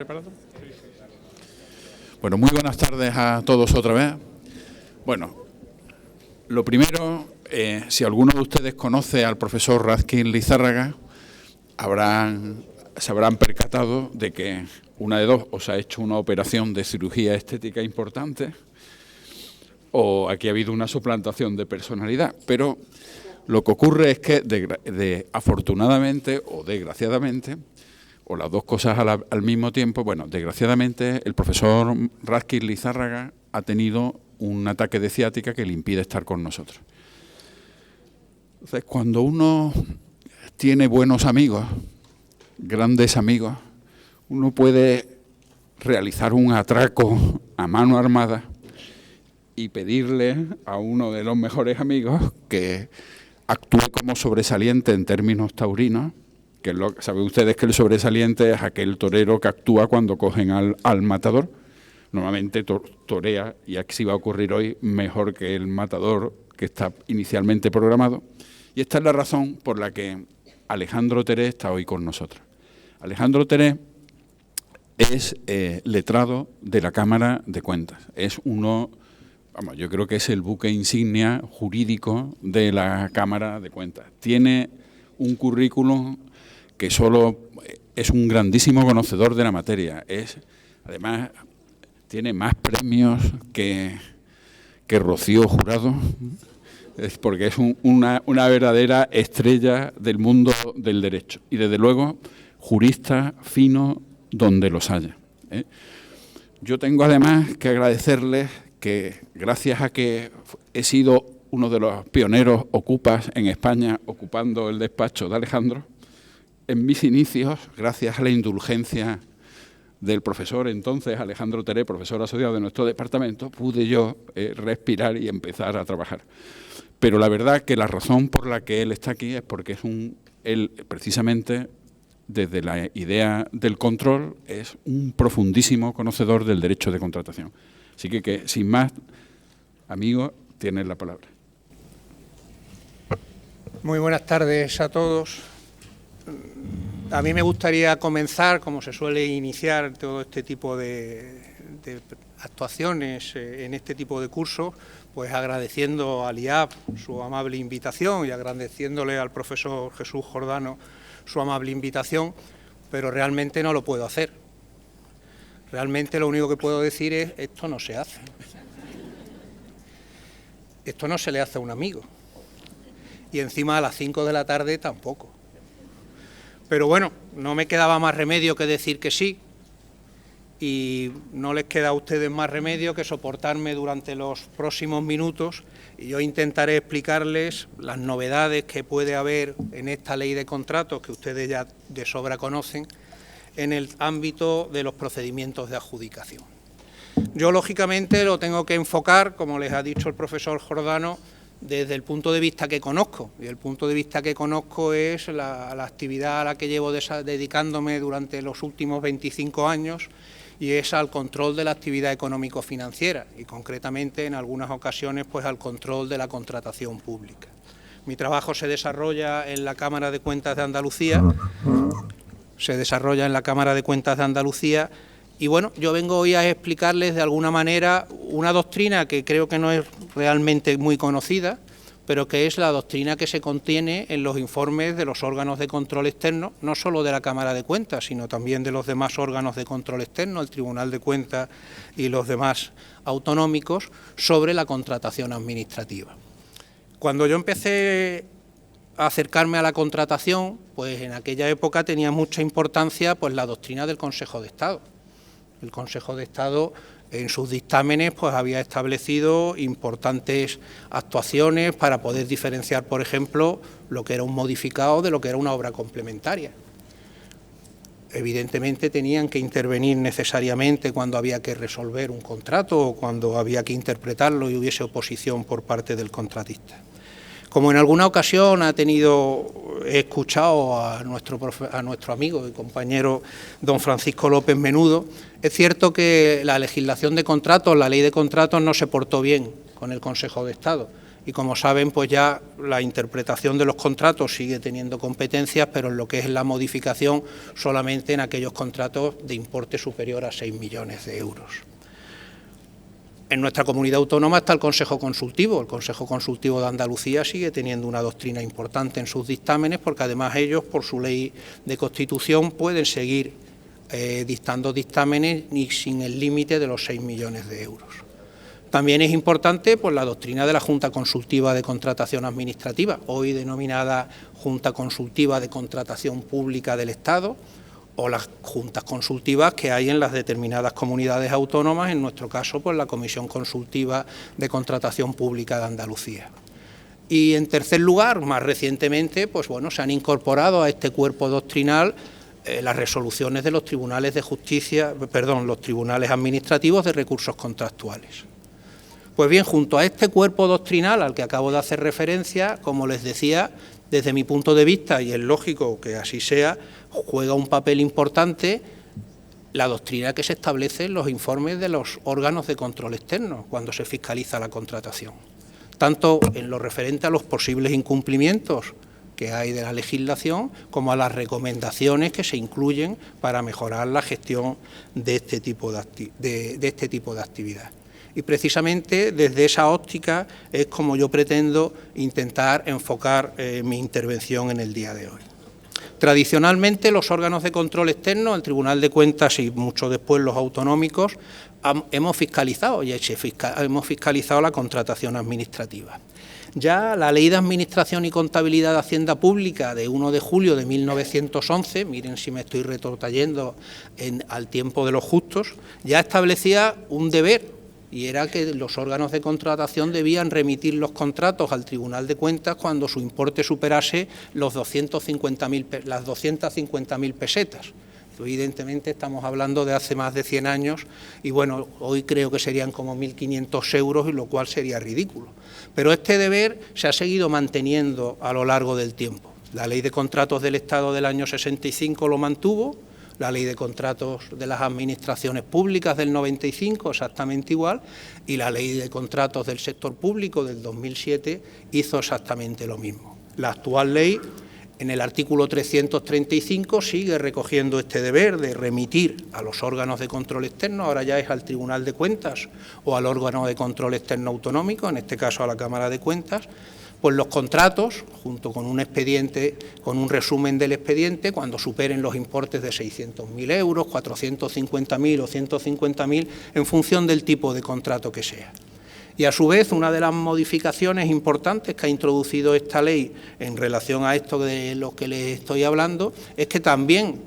¿Preparado? Bueno, muy buenas tardes a todos otra vez. Bueno, lo primero, si alguno de ustedes conoce al profesor Razkin Lizárraga, se habrán percatado de que una de dos, o se ha hecho una operación de cirugía estética importante, o aquí ha habido una suplantación de personalidad. Pero lo que ocurre es que, afortunadamente o desgraciadamente, o las dos cosas al mismo tiempo, bueno, desgraciadamente el profesor Razkin Lizárraga ha tenido un ataque de ciática que le impide estar con nosotros. Entonces, cuando uno tiene buenos amigos, grandes amigos, uno puede realizar un atraco a mano armada y pedirle a uno de los mejores amigos que actúe como sobresaliente en términos taurinos, que saben ustedes que el sobresaliente es aquel torero que actúa cuando cogen al matador. Normalmente torea, y así va a ocurrir hoy, mejor que el matador que está inicialmente programado. Y esta es la razón por la que Alejandro Teré está hoy con nosotros. Alejandro Teré es letrado de la Cámara de Cuentas. Es yo creo que es el buque insignia jurídico de la Cámara de Cuentas. Tiene un currículum que solo es un grandísimo conocedor de la materia. Además, tiene más premios que Rocío Jurado, porque es una verdadera estrella del mundo del derecho. Y desde luego, jurista fino donde los haya. Yo tengo además que agradecerles que, gracias a que he sido uno de los pioneros ocupas en España, ocupando el despacho de Alejandro, en mis inicios, gracias a la indulgencia del profesor entonces Alejandro Teré, profesor asociado de nuestro departamento, pude yo respirar y empezar a trabajar. Pero la verdad que la razón por la que él está aquí es porque él precisamente, desde la idea del control, es un profundísimo conocedor del derecho de contratación. Así que sin más, amigos, tienen la palabra. Muy buenas tardes a todos. A mí me gustaría comenzar, como se suele iniciar todo este tipo de actuaciones en este tipo de cursos, pues agradeciendo al IAP su amable invitación y agradeciéndole al profesor Jesús Jordano su amable invitación, pero realmente no lo puedo hacer. Realmente lo único que puedo decir es: esto no se hace. Esto no se le hace a un amigo. Y encima a las 5 de la tarde tampoco. Pero bueno, no me quedaba más remedio que decir que sí, y no les queda a ustedes más remedio que soportarme durante los próximos minutos, y yo intentaré explicarles las novedades que puede haber en esta ley de contratos, que ustedes ya de sobra conocen, en el ámbito de los procedimientos de adjudicación. Yo, lógicamente, lo tengo que enfocar, como les ha dicho el profesor Jordano, desde el punto de vista que conozco, y el punto de vista que conozco es la actividad a la que llevo dedicándome durante los últimos 25 años, y es al control de la actividad económico-financiera, y concretamente en algunas ocasiones pues al control de la contratación pública. Mi trabajo se desarrolla en la Cámara de Cuentas de Andalucía, y bueno, yo vengo hoy a explicarles de alguna manera una doctrina que creo que no es realmente muy conocida, pero que es la doctrina que se contiene en los informes de los órganos de control externo, no solo de la Cámara de Cuentas, sino también de los demás órganos de control externo, el Tribunal de Cuentas y los demás autonómicos, sobre la contratación administrativa. Cuando yo empecé a acercarme a la contratación, pues en aquella época tenía mucha importancia pues la doctrina del Consejo de Estado. El Consejo de Estado, en sus dictámenes, pues había establecido importantes actuaciones para poder diferenciar, por ejemplo, lo que era un modificado de lo que era una obra complementaria. Evidentemente tenían que intervenir necesariamente cuando había que resolver un contrato o cuando había que interpretarlo y hubiese oposición por parte del contratista. Como en alguna ocasión he escuchado a nuestro amigo y compañero don Francisco López Menudo, es cierto que la legislación de contratos, la ley de contratos, no se portó bien con el Consejo de Estado. y como saben, pues ya la interpretación de los contratos sigue teniendo competencias, pero en lo que es la modificación solamente en aquellos contratos de importe superior a 6 millones de euros. En nuestra comunidad autónoma está el Consejo Consultivo. El Consejo Consultivo de Andalucía sigue teniendo una doctrina importante en sus dictámenes, porque además ellos, por su ley de constitución, pueden seguir dictando dictámenes y sin el límite de los 6 millones de euros. También es importante pues, la doctrina de la Junta Consultiva de Contratación Administrativa, hoy denominada Junta Consultiva de Contratación Pública del Estado, o las juntas consultivas que hay en las determinadas comunidades autónomas, en nuestro caso, pues la Comisión Consultiva de Contratación Pública de Andalucía. Y en tercer lugar, más recientemente, pues bueno, se han incorporado a este cuerpo doctrinal las resoluciones de los tribunales de justicia, los tribunales administrativos de recursos contractuales. Pues bien, junto a este cuerpo doctrinal al que acabo de hacer referencia, como les decía, desde mi punto de vista, y es lógico que así sea, juega un papel importante la doctrina que se establece en los informes de los órganos de control externo cuando se fiscaliza la contratación, tanto en lo referente a los posibles incumplimientos que hay de la legislación como a las recomendaciones que se incluyen para mejorar la gestión de este tipo de actividad. Y precisamente desde esa óptica es como yo pretendo intentar enfocar mi intervención en el día de hoy. Tradicionalmente los órganos de control externo, el Tribunal de Cuentas y mucho después los autonómicos, hemos fiscalizado la contratación administrativa. Ya la Ley de Administración y Contabilidad de Hacienda Pública de 1 de julio de 1911, miren si me estoy retrotrayendo al tiempo de los justos, ya establecía un deber, y era que los órganos de contratación debían remitir los contratos al Tribunal de Cuentas cuando su importe superase las 250.000 pesetas. Evidentemente estamos hablando de hace más de 100 años y bueno, hoy creo que serían como 1.500 euros, y lo cual sería ridículo. Pero este deber se ha seguido manteniendo a lo largo del tiempo. La Ley de Contratos del Estado del año 65 lo mantuvo, la Ley de Contratos de las Administraciones Públicas del 95 exactamente igual, y la Ley de Contratos del Sector Público del 2007 hizo exactamente lo mismo. La actual ley, en el artículo 335, sigue recogiendo este deber de remitir a los órganos de control externo, ahora ya es al Tribunal de Cuentas o al órgano de control externo autonómico, en este caso a la Cámara de Cuentas, pues los contratos, junto con un expediente, con un resumen del expediente, cuando superen los importes de 600.000 euros, 450.000 o 150.000, en función del tipo de contrato que sea. Y a su vez, una de las modificaciones importantes que ha introducido esta ley en relación a esto de lo que les estoy hablando, es que también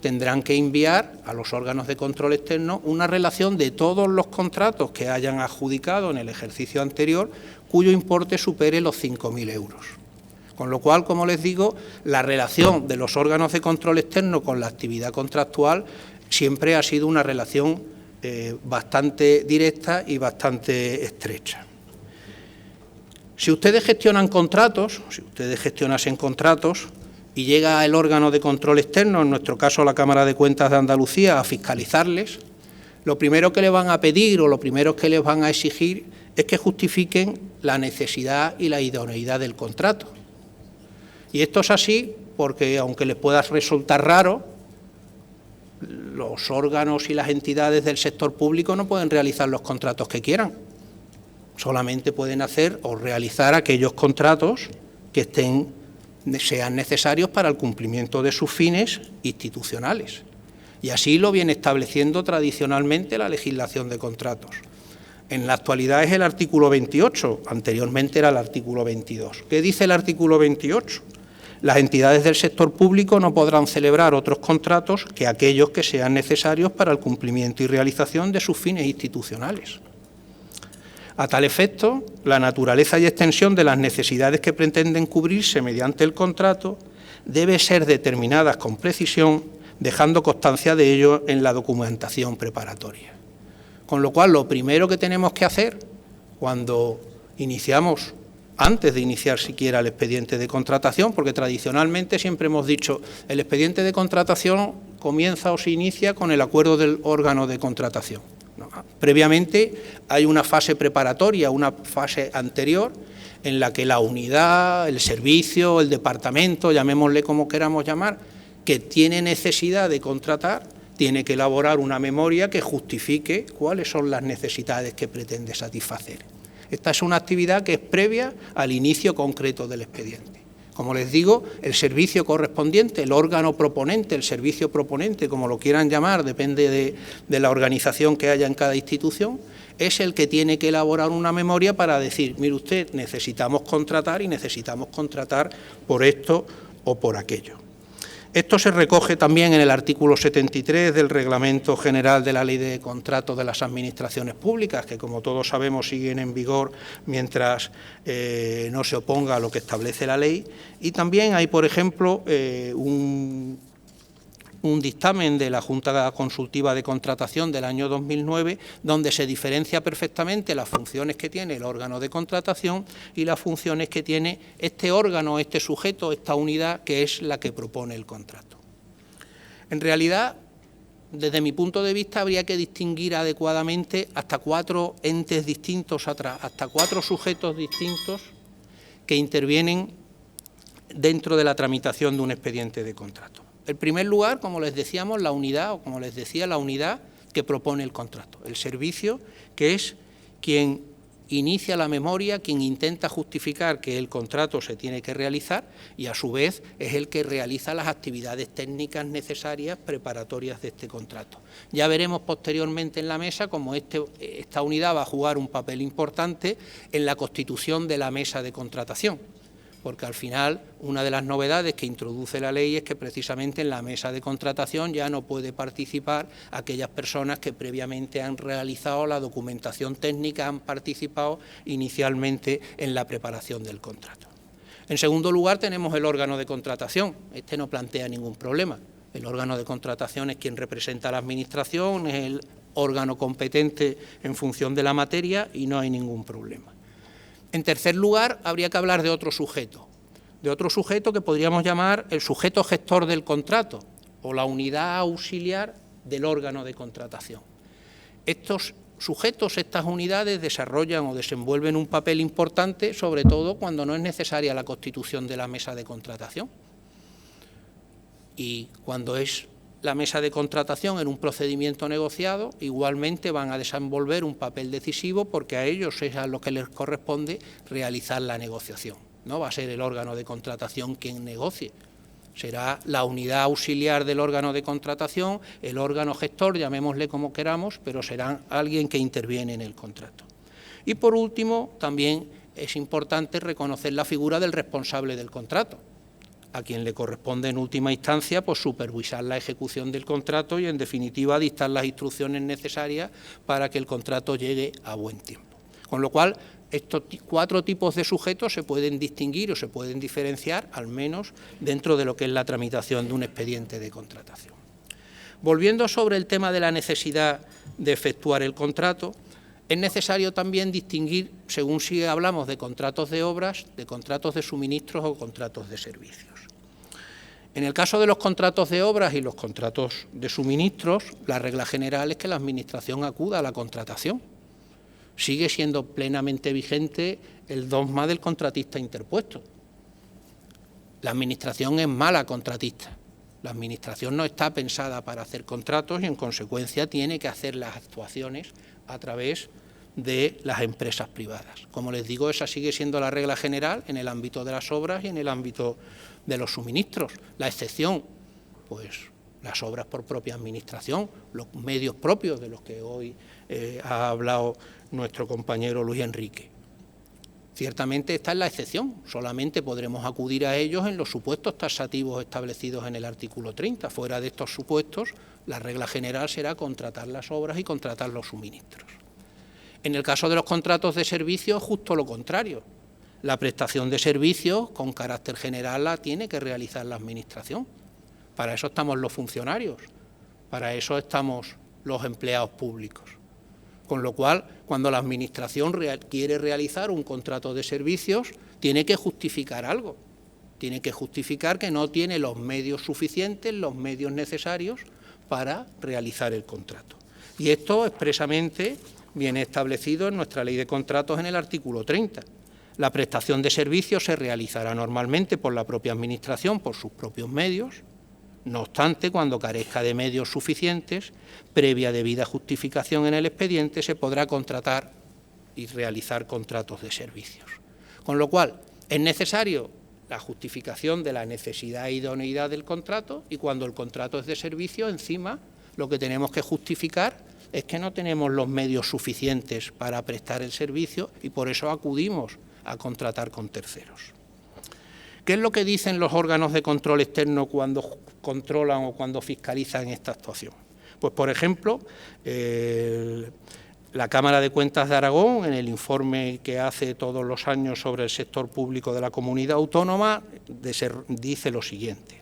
tendrán que enviar a los órganos de control externo una relación de todos los contratos que hayan adjudicado en el ejercicio anterior, cuyo importe supere los 5.000 euros. Con lo cual, como les digo, la relación de los órganos de control externo con la actividad contractual siempre ha sido una relación bastante directa y bastante estrecha. Si ustedes gestionan contratos, y llega el órgano de control externo, en nuestro caso la Cámara de Cuentas de Andalucía, a fiscalizarles, lo primero que les van a pedir o lo primero que les van a exigir es que justifiquen la necesidad y la idoneidad del contrato. Y esto es así porque, aunque les pueda resultar raro, los órganos y las entidades del sector público no pueden realizar los contratos que quieran. Solamente pueden hacer o realizar aquellos contratos que sean necesarios para el cumplimiento de sus fines institucionales. Y así lo viene estableciendo tradicionalmente la legislación de contratos. En la actualidad es el artículo 28, anteriormente era el artículo 22. ¿Qué dice el artículo 28? Las entidades del sector público no podrán celebrar otros contratos que aquellos que sean necesarios para el cumplimiento y realización de sus fines institucionales. A tal efecto, la naturaleza y extensión de las necesidades que pretenden cubrirse mediante el contrato debe ser determinadas con precisión, dejando constancia de ello en la documentación preparatoria. Con lo cual, lo primero que tenemos que hacer cuando iniciamos, antes de iniciar siquiera el expediente de contratación, porque tradicionalmente siempre hemos dicho el expediente de contratación comienza o se inicia con el acuerdo del órgano de contratación. No, previamente hay una fase preparatoria, una fase anterior, en la que la unidad, el servicio, el departamento, llamémosle como queramos llamar, que tiene necesidad de contratar, tiene que elaborar una memoria que justifique cuáles son las necesidades que pretende satisfacer. Esta es una actividad que es previa al inicio concreto del expediente. Como les digo, el servicio correspondiente, el órgano proponente, el servicio proponente, como lo quieran llamar, depende de la organización que haya en cada institución, es el que tiene que elaborar una memoria para decir, mire usted, necesitamos contratar y necesitamos contratar por esto o por aquello. Esto se recoge también en el artículo 73 del Reglamento General de la Ley de Contratos de las Administraciones Públicas, que como todos sabemos siguen en vigor mientras no se oponga a lo que establece la ley. Y también hay, por ejemplo, un dictamen de la Junta Consultiva de Contratación del año 2009, donde se diferencia perfectamente las funciones que tiene el órgano de contratación y las funciones que tiene este órgano, este sujeto, esta unidad, que es la que propone el contrato. En realidad, desde mi punto de vista, habría que distinguir adecuadamente hasta 4 entes distintos atrás, hasta 4 sujetos distintos que intervienen dentro de la tramitación de un expediente de contrato. En primer lugar, como les decíamos, la unidad, o como les decía, la unidad que propone el contrato. El servicio, que es quien inicia la memoria, quien intenta justificar que el contrato se tiene que realizar y, a su vez, es el que realiza las actividades técnicas necesarias preparatorias de este contrato. Ya veremos posteriormente en la mesa cómo esta unidad va a jugar un papel importante en la constitución de la mesa de contratación, porque al final una de las novedades que introduce la ley es que precisamente en la mesa de contratación ya no puede participar aquellas personas que previamente han realizado la documentación técnica, han participado inicialmente en la preparación del contrato. En segundo lugar, tenemos el órgano de contratación. Este no plantea ningún problema. El órgano de contratación es quien representa a la Administración, es el órgano competente en función de la materia y no hay ningún problema. En tercer lugar, habría que hablar de otro sujeto que podríamos llamar el sujeto gestor del contrato o la unidad auxiliar del órgano de contratación. Estos sujetos, estas unidades desarrollan o desenvuelven un papel importante, sobre todo cuando no es necesaria la constitución de la mesa de contratación. Y cuando es la mesa de contratación en un procedimiento negociado, igualmente van a desenvolver un papel decisivo porque a ellos es a lo que les corresponde realizar la negociación. No va a ser el órgano de contratación quien negocie, será la unidad auxiliar del órgano de contratación, el órgano gestor, llamémosle como queramos, pero será alguien que interviene en el contrato. Y por último, también es importante reconocer la figura del responsable del contrato, a quien le corresponde en última instancia pues supervisar la ejecución del contrato y en definitiva dictar las instrucciones necesarias para que el contrato llegue a buen tiempo. Con lo cual, estos 4 tipos de sujetos se pueden distinguir o se pueden diferenciar, al menos dentro de lo que es la tramitación de un expediente de contratación. Volviendo sobre el tema de la necesidad de efectuar el contrato, es necesario también distinguir, según si hablamos de contratos de obras, de contratos de suministros o contratos de servicios. En el caso de los contratos de obras y los contratos de suministros, la regla general es que la Administración acuda a la contratación. Sigue siendo plenamente vigente el dogma del contratista interpuesto. La Administración es mala contratista. La Administración no está pensada para hacer contratos y, en consecuencia, tiene que hacer las actuaciones a través de las empresas privadas. Como les digo, esa sigue siendo la regla general en el ámbito de las obras y en el ámbito de los suministros. La excepción, pues las obras por propia administración, los medios propios de los que hoy ha hablado nuestro compañero Luis Enrique. Ciertamente esta es la excepción, solamente podremos acudir a ellos en los supuestos taxativos establecidos en el artículo 30. Fuera de estos supuestos, la regla general será contratar las obras y contratar los suministros. En el caso de los contratos de servicios, justo lo contrario. La prestación de servicios, con carácter general, la tiene que realizar la Administración. Para eso estamos los funcionarios, para eso estamos los empleados públicos. Con lo cual, cuando la Administración quiere realizar un contrato de servicios, tiene que justificar algo. Tiene que justificar que no tiene los medios suficientes, los medios necesarios para realizar el contrato. Y esto expresamente viene establecido en nuestra Ley de Contratos en el artículo 30. La prestación de servicios se realizará normalmente por la propia Administración, por sus propios medios. No obstante, cuando carezca de medios suficientes, previa debida justificación en el expediente, se podrá contratar y realizar contratos de servicios. Con lo cual, es necesario la justificación de la necesidad e idoneidad del contrato, y cuando el contrato es de servicio, encima, lo que tenemos que justificar es que no tenemos los medios suficientes para prestar el servicio y por eso acudimos a contratar con terceros. ¿Qué es lo que dicen los órganos de control externo cuando controlan o cuando fiscalizan esta actuación? Pues, por ejemplo, la Cámara de Cuentas de Aragón, en el informe que hace todos los años sobre el sector público de la comunidad autónoma, dice lo siguiente: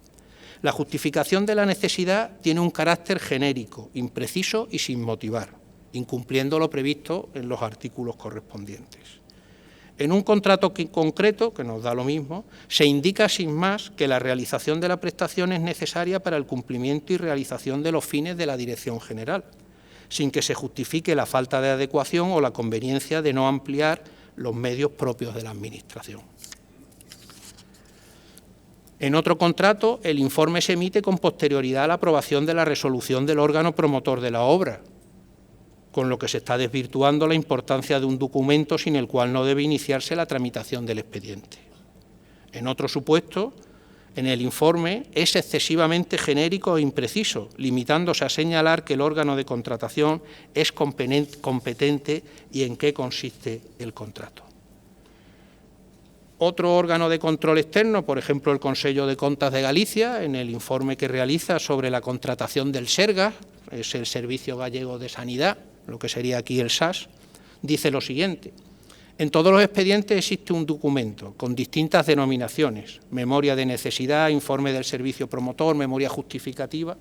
la justificación de la necesidad tiene un carácter genérico, impreciso y sin motivar, incumpliendo lo previsto en los artículos correspondientes. En un contrato concreto, que nos da lo mismo, se indica sin más que la realización de la prestación es necesaria para el cumplimiento y realización de los fines de la Dirección General, sin que se justifique la falta de adecuación o la conveniencia de no ampliar los medios propios de la Administración. En otro contrato, el informe se emite con posterioridad a la aprobación de la resolución del órgano promotor de la obra, con lo que se está desvirtuando la importancia de un documento sin el cual no debe iniciarse la tramitación del expediente. En otro supuesto, en el informe es excesivamente genérico e impreciso, limitándose a señalar que el órgano de contratación es competente y en qué consiste el contrato. Otro órgano de control externo, por ejemplo el Consello de Contas de Galicia, en el informe que realiza sobre la contratación del Sergas, es el Servicio Gallego de Sanidad, lo que sería aquí el SAS, dice lo siguiente: en todos los expedientes existe un documento con distintas denominaciones: memoria de necesidad, informe del servicio promotor, memoria justificativa,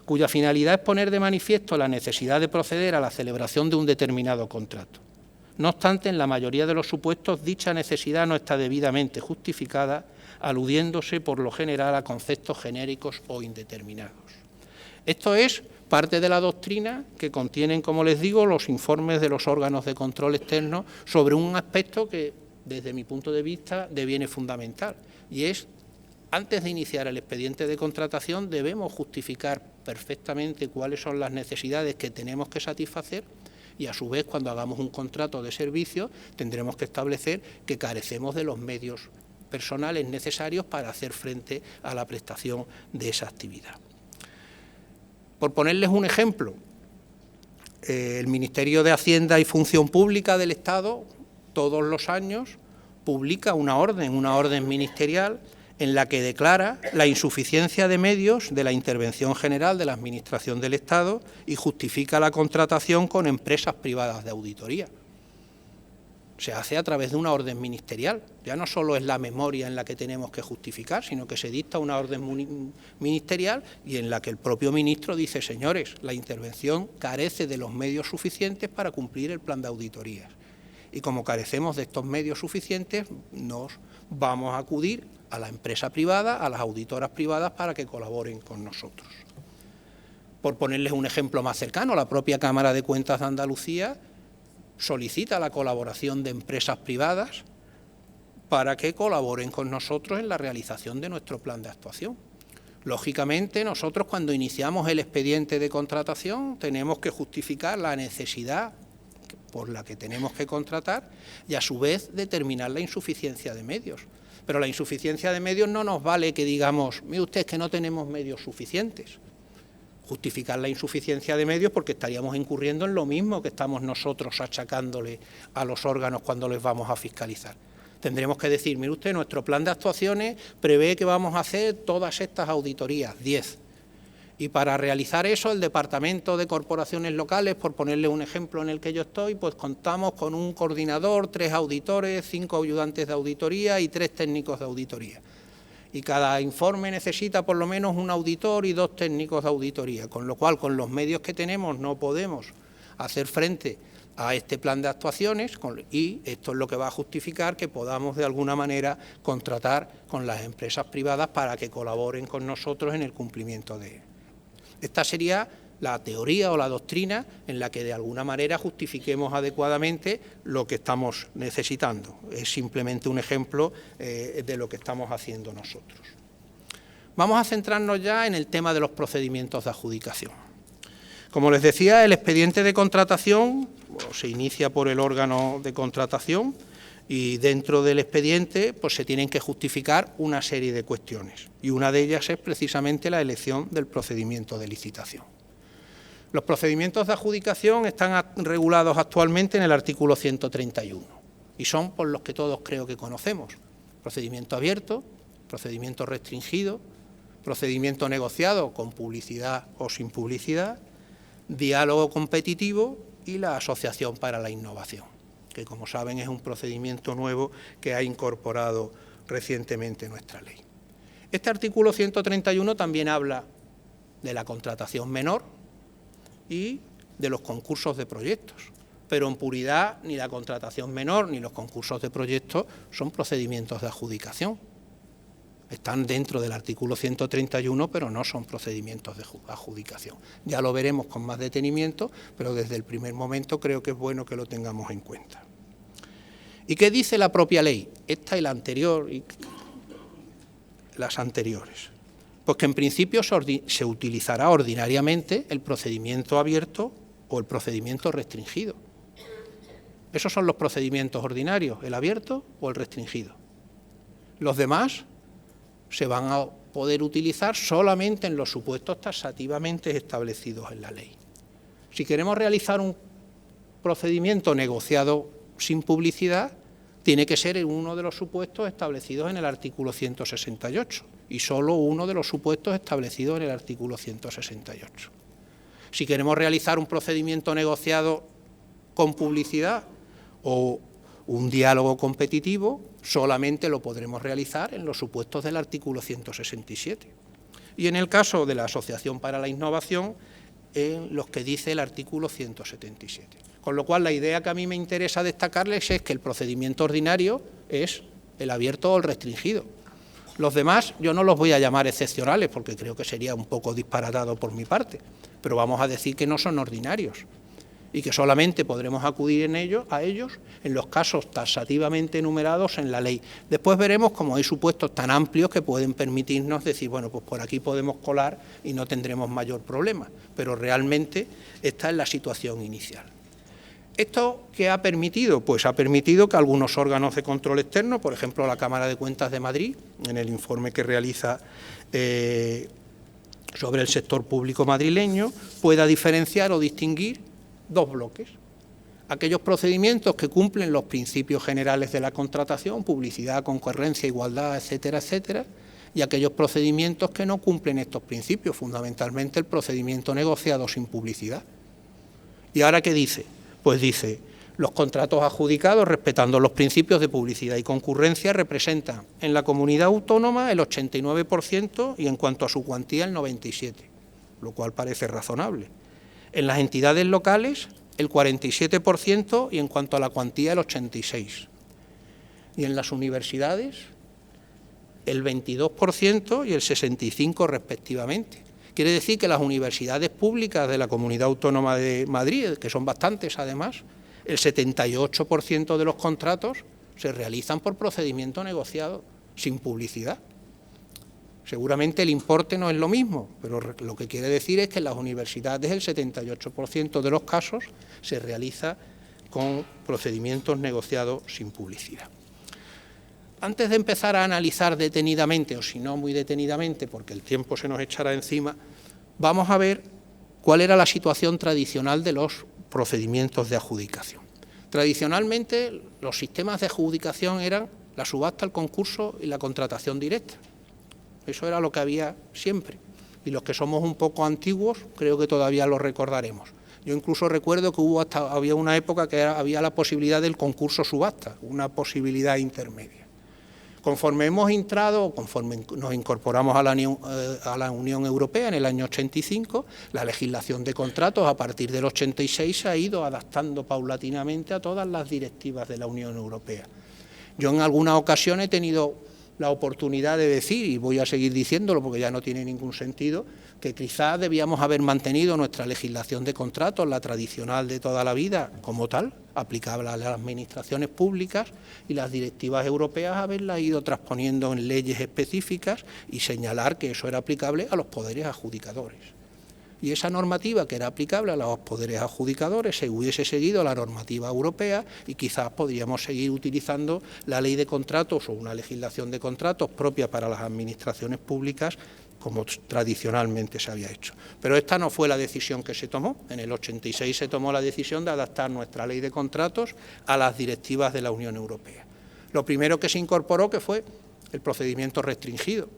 cuya finalidad es poner de manifiesto la necesidad de proceder a la celebración de un determinado contrato. No obstante, en la mayoría de los supuestos dicha necesidad no está debidamente justificada, aludiéndose por lo general a conceptos genéricos o indeterminados. Esto es parte de la doctrina que contienen, como les digo, los informes de los órganos de control externo sobre un aspecto que, desde mi punto de vista, deviene fundamental, y es: antes de iniciar el expediente de contratación debemos justificar perfectamente cuáles son las necesidades que tenemos que satisfacer, y a su vez, cuando hagamos un contrato de servicio, tendremos que establecer que carecemos de los medios personales necesarios para hacer frente a la prestación de esa actividad. Por ponerles un ejemplo, el Ministerio de Hacienda y Función Pública del Estado todos los años publica una orden ministerial, en la que declara la insuficiencia de medios de la intervención general de la Administración del Estado y justifica la contratación con empresas privadas de auditoría. Se hace a través de una orden ministerial. Ya no solo es la memoria en la que tenemos que justificar, sino que se dicta una orden ministerial y en la que el propio ministro dice: señores, la intervención carece de los medios suficientes para cumplir el plan de auditorías. Y como carecemos de estos medios suficientes, nos vamos a acudir a la empresa privada, a las auditoras privadas, para que colaboren con nosotros. Por ponerles un ejemplo más cercano, la propia Cámara de Cuentas de Andalucía solicita la colaboración de empresas privadas para que colaboren con nosotros en la realización de nuestro plan de actuación. Lógicamente, nosotros, cuando iniciamos el expediente de contratación, tenemos que justificar la necesidad por la que tenemos que contratar y, a su vez, determinar la insuficiencia de medios. Pero la insuficiencia de medios no nos vale que digamos: mire usted, que no tenemos medios suficientes. Justificar la insuficiencia de medios, porque estaríamos incurriendo en lo mismo que estamos nosotros achacándole a los órganos cuando les vamos a fiscalizar. Tendremos que decir: mire usted, nuestro plan de actuaciones prevé que vamos a hacer todas estas auditorías, 10. Y para realizar eso, el Departamento de Corporaciones Locales, por ponerle un ejemplo en el que yo estoy, pues contamos con un coordinador, 3 auditores, 5 ayudantes de auditoría y 3 técnicos de auditoría. Y cada informe necesita por lo menos un auditor y 2 técnicos de auditoría, con lo cual, con los medios que tenemos, no podemos hacer frente a este plan de actuaciones, y esto es lo que va a justificar que podamos de alguna manera contratar con las empresas privadas para que colaboren con nosotros en el cumplimiento de... Esta sería la teoría o la doctrina en la que de alguna manera justifiquemos adecuadamente lo que estamos necesitando. Es simplemente un ejemplo de lo que estamos haciendo nosotros. Vamos a centrarnos ya en el tema de los procedimientos de adjudicación. Como les decía, el expediente de contratación se inicia por el órgano de contratación y dentro del expediente pues, se tienen que justificar una serie de cuestiones y una de ellas es precisamente la elección del procedimiento de licitación. Los procedimientos de adjudicación están regulados actualmente en el artículo 131 y son por los que todos creo que conocemos: procedimiento abierto, procedimiento restringido, procedimiento negociado con publicidad o sin publicidad, diálogo competitivo y la asociación para la innovación, que como saben es un procedimiento nuevo que ha incorporado recientemente nuestra ley. Este artículo 131 también habla de la contratación menor y de los concursos de proyectos, pero en puridad ni la contratación menor ni los concursos de proyectos son procedimientos de adjudicación. Están dentro del artículo 131, pero no son procedimientos de adjudicación. Ya lo veremos con más detenimiento, pero desde el primer momento creo que es bueno que lo tengamos en cuenta. ¿Y qué dice la propia ley? Esta y la anterior y las anteriores. Pues que en principio se utilizará ordinariamente el procedimiento abierto o el procedimiento restringido. Esos son los procedimientos ordinarios, el abierto o el restringido. Los demás se van a poder utilizar solamente en los supuestos taxativamente establecidos en la ley. Si queremos realizar un procedimiento negociado sin publicidad, tiene que ser en uno de los supuestos establecidos en el artículo 168 y solo uno de los supuestos establecidos en el artículo 168. Si queremos realizar un procedimiento negociado con publicidad o un diálogo competitivo, solamente lo podremos realizar en los supuestos del artículo 167. Y en el caso de la Asociación para la Innovación, en los que dice el artículo 177. Con lo cual, la idea que a mí me interesa destacarles es que el procedimiento ordinario es el abierto o el restringido. Los demás yo no los voy a llamar excepcionales porque creo que sería un poco disparatado por mi parte, pero vamos a decir que no son ordinarios y que solamente podremos acudir a ellos en los casos taxativamente enumerados en la ley. Después veremos cómo hay supuestos tan amplios que pueden permitirnos decir, bueno, pues por aquí podemos colar y no tendremos mayor problema, pero realmente esta es la situación inicial. ¿Esto qué ha permitido? Pues ha permitido que algunos órganos de control externo, por ejemplo la Cámara de Cuentas de Madrid, en el informe que realiza sobre el sector público madrileño, pueda diferenciar o distinguir dos bloques: aquellos procedimientos que cumplen los principios generales de la contratación, publicidad, concurrencia, igualdad, etcétera, etcétera, y aquellos procedimientos que no cumplen estos principios, fundamentalmente el procedimiento negociado sin publicidad. ¿Y ahora qué dice? Pues dice, los contratos adjudicados respetando los principios de publicidad y concurrencia representan en la comunidad autónoma el 89% y en cuanto a su cuantía el 97%, lo cual parece razonable. En las entidades locales el 47% y en cuanto a la cuantía el 86%. Y en las universidades el 22% y el 65% respectivamente. Quiere decir que las universidades públicas de la Comunidad Autónoma de Madrid, que son bastantes además, el 78% de los contratos se realizan por procedimiento negociado sin publicidad. Seguramente el importe no es lo mismo, pero lo que quiere decir es que en las universidades el 78% de los casos se realiza con procedimientos negociados sin publicidad. Antes de empezar a analizar detenidamente, o si no muy detenidamente, porque el tiempo se nos echará encima, vamos a ver cuál era la situación tradicional de los procedimientos de adjudicación. Tradicionalmente, los sistemas de adjudicación eran la subasta, el concurso y la contratación directa. Eso era lo que había siempre. Y los que somos un poco antiguos, creo que todavía lo recordaremos. Yo incluso recuerdo que había una época que había la posibilidad del concurso subasta, una posibilidad intermedia. Conforme hemos entrado, conforme nos incorporamos a la Unión Europea en el año 85, la legislación de contratos a partir del 86 se ha ido adaptando paulatinamente a todas las directivas de la Unión Europea. Yo en alguna ocasión he tenido la oportunidad de decir, y voy a seguir diciéndolo porque ya no tiene ningún sentido, que quizás debíamos haber mantenido nuestra legislación de contratos, la tradicional de toda la vida, como tal, aplicable a las administraciones públicas, y las directivas europeas haberlas ido transponiendo en leyes específicas y señalar que eso era aplicable a los poderes adjudicadores. Y esa normativa que era aplicable a los poderes adjudicadores se hubiese seguido la normativa europea y quizás podríamos seguir utilizando la ley de contratos o una legislación de contratos propia para las administraciones públicas como tradicionalmente se había hecho. Pero esta no fue la decisión que se tomó. En el 86 se tomó la decisión de adaptar nuestra ley de contratos a las directivas de la Unión Europea. Lo primero que se incorporó que fue el procedimiento restringido.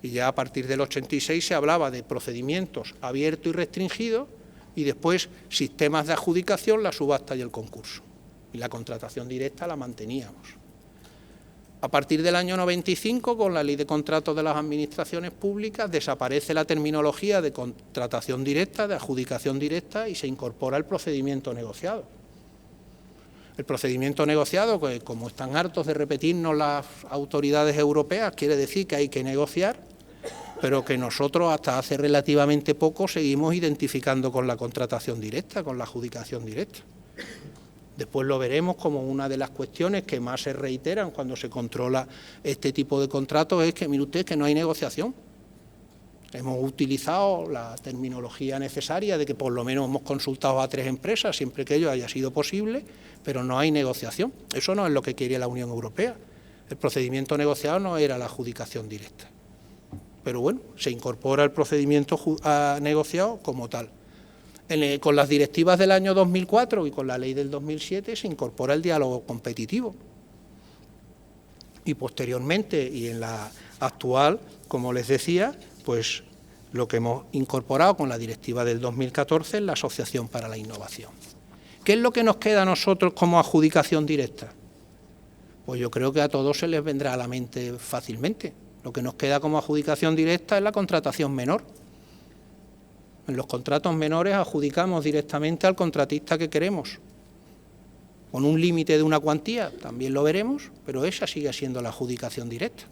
Y ya a partir del 86 se hablaba de procedimientos abiertos y restringidos y después sistemas de adjudicación, la subasta y el concurso. Y la contratación directa la manteníamos. A partir del año 95, con la Ley de Contratos de las Administraciones Públicas, desaparece la terminología de contratación directa, de adjudicación directa y se incorpora el procedimiento negociado. El procedimiento negociado, que como están hartos de repetirnos las autoridades europeas, quiere decir que hay que negociar, pero que nosotros hasta hace relativamente poco seguimos identificando con la contratación directa, con la adjudicación directa. Después lo veremos como una de las cuestiones que más se reiteran cuando se controla este tipo de contratos es que, mire usted, que no hay negociación. Hemos utilizado la terminología necesaria de que por lo menos hemos consultado a 3 empresas, siempre que ello haya sido posible, pero no hay negociación. Eso no es lo que quiere la Unión Europea. El procedimiento negociado no era la adjudicación directa. Pero bueno, se incorpora el procedimiento negociado como tal. Con las directivas del año 2004 y con la ley del 2007 se incorpora el diálogo competitivo. Y posteriormente, y en la actual, como les decía, pues lo que hemos incorporado con la directiva del 2014 es la Asociación para la Innovación. ¿Qué es lo que nos queda a nosotros como adjudicación directa? Pues yo creo que a todos se les vendrá a la mente fácilmente. Lo que nos queda como adjudicación directa es la contratación menor. En los contratos menores adjudicamos directamente al contratista que queremos, con un límite de una cuantía, también lo veremos, pero esa sigue siendo la adjudicación directa.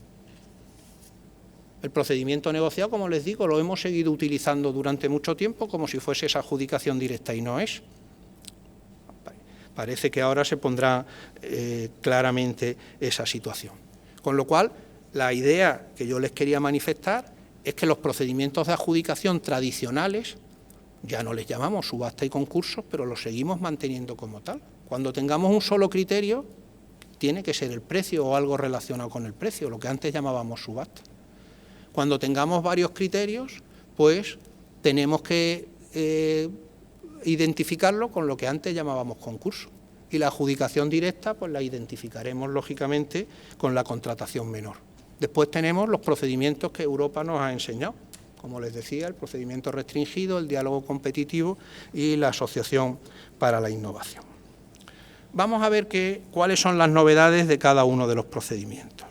El procedimiento negociado, como les digo, lo hemos seguido utilizando durante mucho tiempo como si fuese esa adjudicación directa y no es. Parece que ahora se pondrá claramente esa situación. Con lo cual, la idea que yo les quería manifestar es que los procedimientos de adjudicación tradicionales, ya no les llamamos subasta y concursos, pero los seguimos manteniendo como tal. Cuando tengamos un solo criterio, tiene que ser el precio o algo relacionado con el precio, lo que antes llamábamos subasta. Cuando tengamos varios criterios, pues tenemos que identificarlo con lo que antes llamábamos concurso. Y la adjudicación directa, pues la identificaremos lógicamente con la contratación menor. Después tenemos los procedimientos que Europa nos ha enseñado, como les decía, el procedimiento restringido, el diálogo competitivo y la Asociación para la Innovación. Vamos a ver cuáles son las novedades de cada uno de los procedimientos.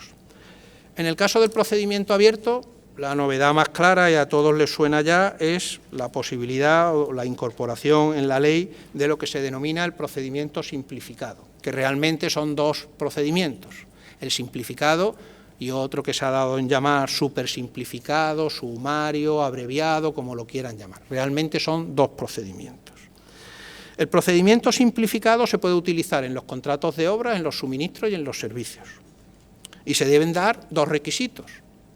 En el caso del procedimiento abierto, la novedad más clara, y a todos les suena ya, es la posibilidad o la incorporación en la ley de lo que se denomina el procedimiento simplificado, que realmente son 2 procedimientos. El simplificado y otro que se ha dado en llamar súper simplificado, sumario, abreviado, como lo quieran llamar. Realmente son 2 procedimientos. El procedimiento simplificado se puede utilizar en los contratos de obra, en los suministros y en los servicios. Y se deben dar 2 requisitos.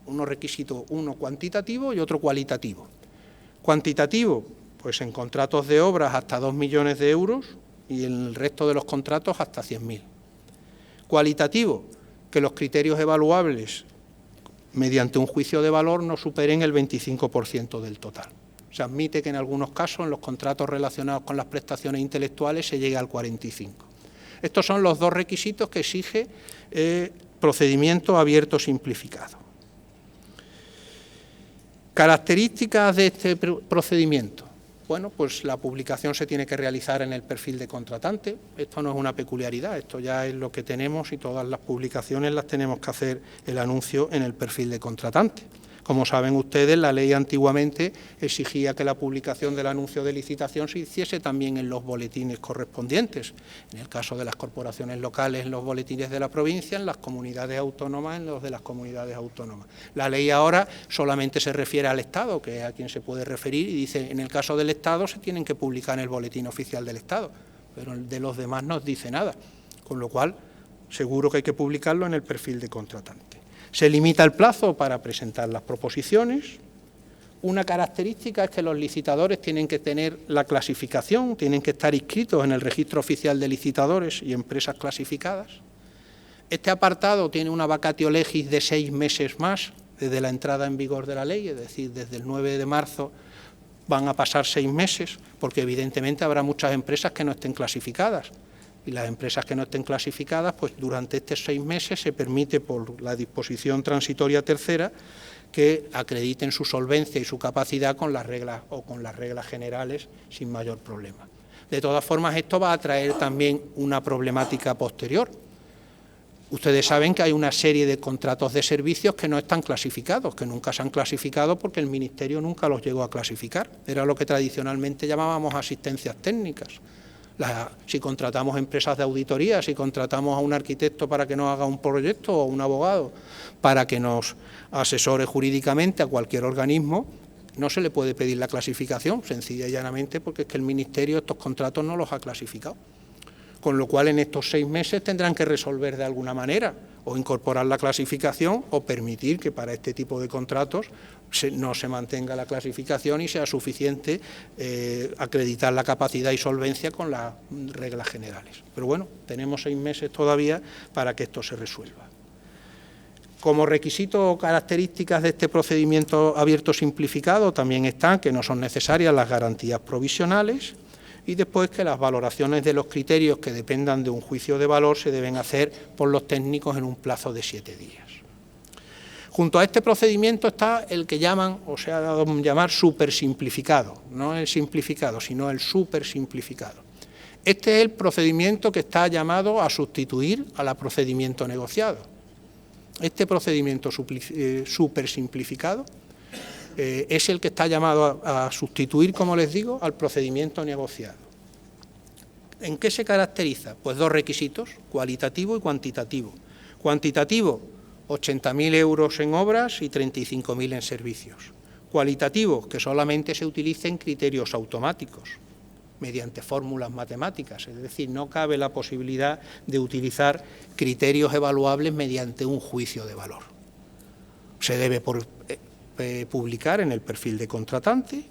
Uno cuantitativo y otro cualitativo. Cuantitativo, pues en contratos de obras hasta 2 millones de euros y en el resto de los contratos hasta 100.000. Cualitativo, que los criterios evaluables mediante un juicio de valor no superen el 25% del total. Se admite que en algunos casos en los contratos relacionados con las prestaciones intelectuales se llegue al 45%. Estos son los 2 requisitos que exige procedimiento abierto simplificado. Características de este procedimiento. Bueno, pues la publicación se tiene que realizar en el perfil de contratante. Esto no es una peculiaridad, esto ya es lo que tenemos y todas las publicaciones las tenemos que hacer el anuncio en el perfil de contratante. Como saben ustedes, la ley antiguamente exigía que la publicación del anuncio de licitación se hiciese también en los boletines correspondientes. En el caso de las corporaciones locales, en los boletines de la provincia, en las comunidades autónomas, en los de las comunidades autónomas. La ley ahora solamente se refiere al Estado, que es a quien se puede referir, y dice, en el caso del Estado se tienen que publicar en el boletín oficial del Estado, pero de los demás no dice nada, con lo cual seguro que hay que publicarlo en el perfil de contratante. Se limita el plazo para presentar las proposiciones. Una característica es que los licitadores tienen que tener la clasificación, tienen que estar inscritos en el registro oficial de licitadores y empresas clasificadas. Este apartado tiene una vacatio legis de 6 meses más desde la entrada en vigor de la ley, es decir, desde el 9 de marzo van a pasar 6 meses, porque evidentemente habrá muchas empresas que no estén clasificadas. Y las empresas que no estén clasificadas, pues durante estos 6 meses se permite, por la disposición transitoria tercera, que acrediten su solvencia y su capacidad con las reglas o con las reglas generales sin mayor problema. De todas formas, esto va a traer también una problemática posterior. Ustedes saben que hay una serie de contratos de servicios que no están clasificados, que nunca se han clasificado porque el Ministerio nunca los llegó a clasificar. Era lo que tradicionalmente llamábamos asistencias técnicas. Si contratamos empresas de auditoría, si contratamos a un arquitecto para que nos haga un proyecto o a un abogado para que nos asesore jurídicamente a cualquier organismo, no se le puede pedir la clasificación, sencilla y llanamente porque es que el Ministerio estos contratos no los ha clasificado. Con lo cual en estos 6 meses tendrán que resolver de alguna manera o incorporar la clasificación o permitir que para este tipo de contratos no se mantenga la clasificación y sea suficiente acreditar la capacidad y solvencia con las reglas generales. Pero bueno, tenemos 6 meses todavía para que esto se resuelva. Como requisito o características de este procedimiento abierto simplificado también están que no son necesarias las garantías provisionales y después que las valoraciones de los criterios que dependan de un juicio de valor se deben hacer por los técnicos en un plazo de 7 días. Junto a este procedimiento está el que llaman, o se ha dado a llamar supersimplificado, no el simplificado, sino el supersimplificado. Este es el procedimiento que está llamado a sustituir al procedimiento negociado. Este procedimiento supersimplificado es el que está llamado a sustituir, como les digo, al procedimiento negociado. ¿En qué se caracteriza? Pues 2 requisitos, cualitativo y cuantitativo. Cuantitativo, 80.000 euros en obras y 35.000 en servicios. Cualitativo, que solamente se utilicen criterios automáticos, mediante fórmulas matemáticas, es decir, no cabe la posibilidad de utilizar criterios evaluables mediante un juicio de valor. Se debe publicar en el perfil de contratante.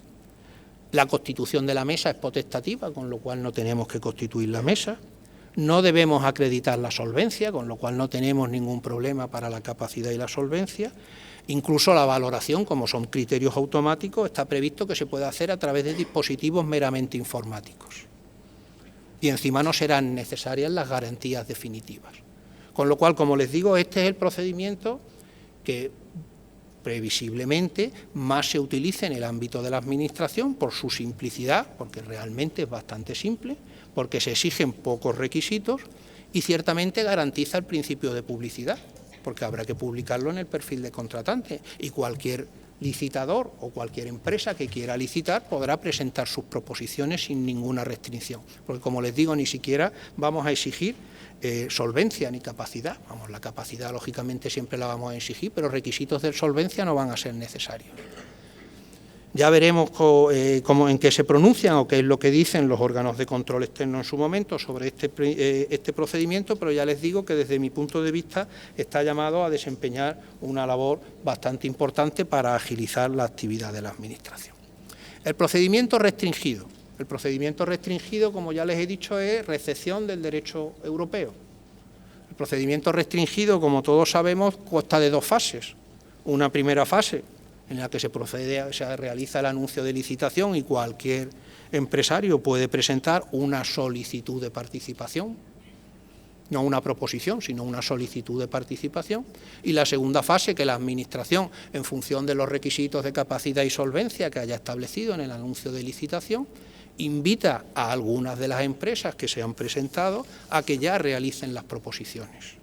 La constitución de la mesa es potestativa, con lo cual no tenemos que constituir la mesa. No debemos acreditar la solvencia, con lo cual no tenemos ningún problema para la capacidad y la solvencia. Incluso la valoración, como son criterios automáticos, está previsto que se pueda hacer a través de dispositivos meramente informáticos. Y encima no serán necesarias las garantías definitivas. Con lo cual, como les digo, este es el procedimiento que previsiblemente más se utiliza en el ámbito de la Administración por su simplicidad, porque realmente es bastante simple, porque se exigen pocos requisitos y ciertamente garantiza el principio de publicidad, porque habrá que publicarlo en el perfil de contratante y cualquier licitador o cualquier empresa que quiera licitar podrá presentar sus proposiciones sin ninguna restricción, porque como les digo, ni siquiera vamos a exigir solvencia ni capacidad. Vamos, la capacidad lógicamente siempre la vamos a exigir, pero requisitos de solvencia no van a ser necesarios. Ya veremos en qué se pronuncian o qué es lo que dicen los órganos de control externo en su momento sobre este procedimiento, pero ya les digo que desde mi punto de vista está llamado a desempeñar una labor bastante importante para agilizar la actividad de la Administración. El procedimiento restringido. El procedimiento restringido, como ya les he dicho, es recepción del derecho europeo. El procedimiento restringido, como todos sabemos, consta de 2 fases. Una primera fase en la que se realiza el anuncio de licitación y cualquier empresario puede presentar una solicitud de participación, no una proposición, sino una solicitud de participación. Y la segunda fase, que la Administración, en función de los requisitos de capacidad y solvencia que haya establecido en el anuncio de licitación, invita a algunas de las empresas que se han presentado a que ya realicen las proposiciones.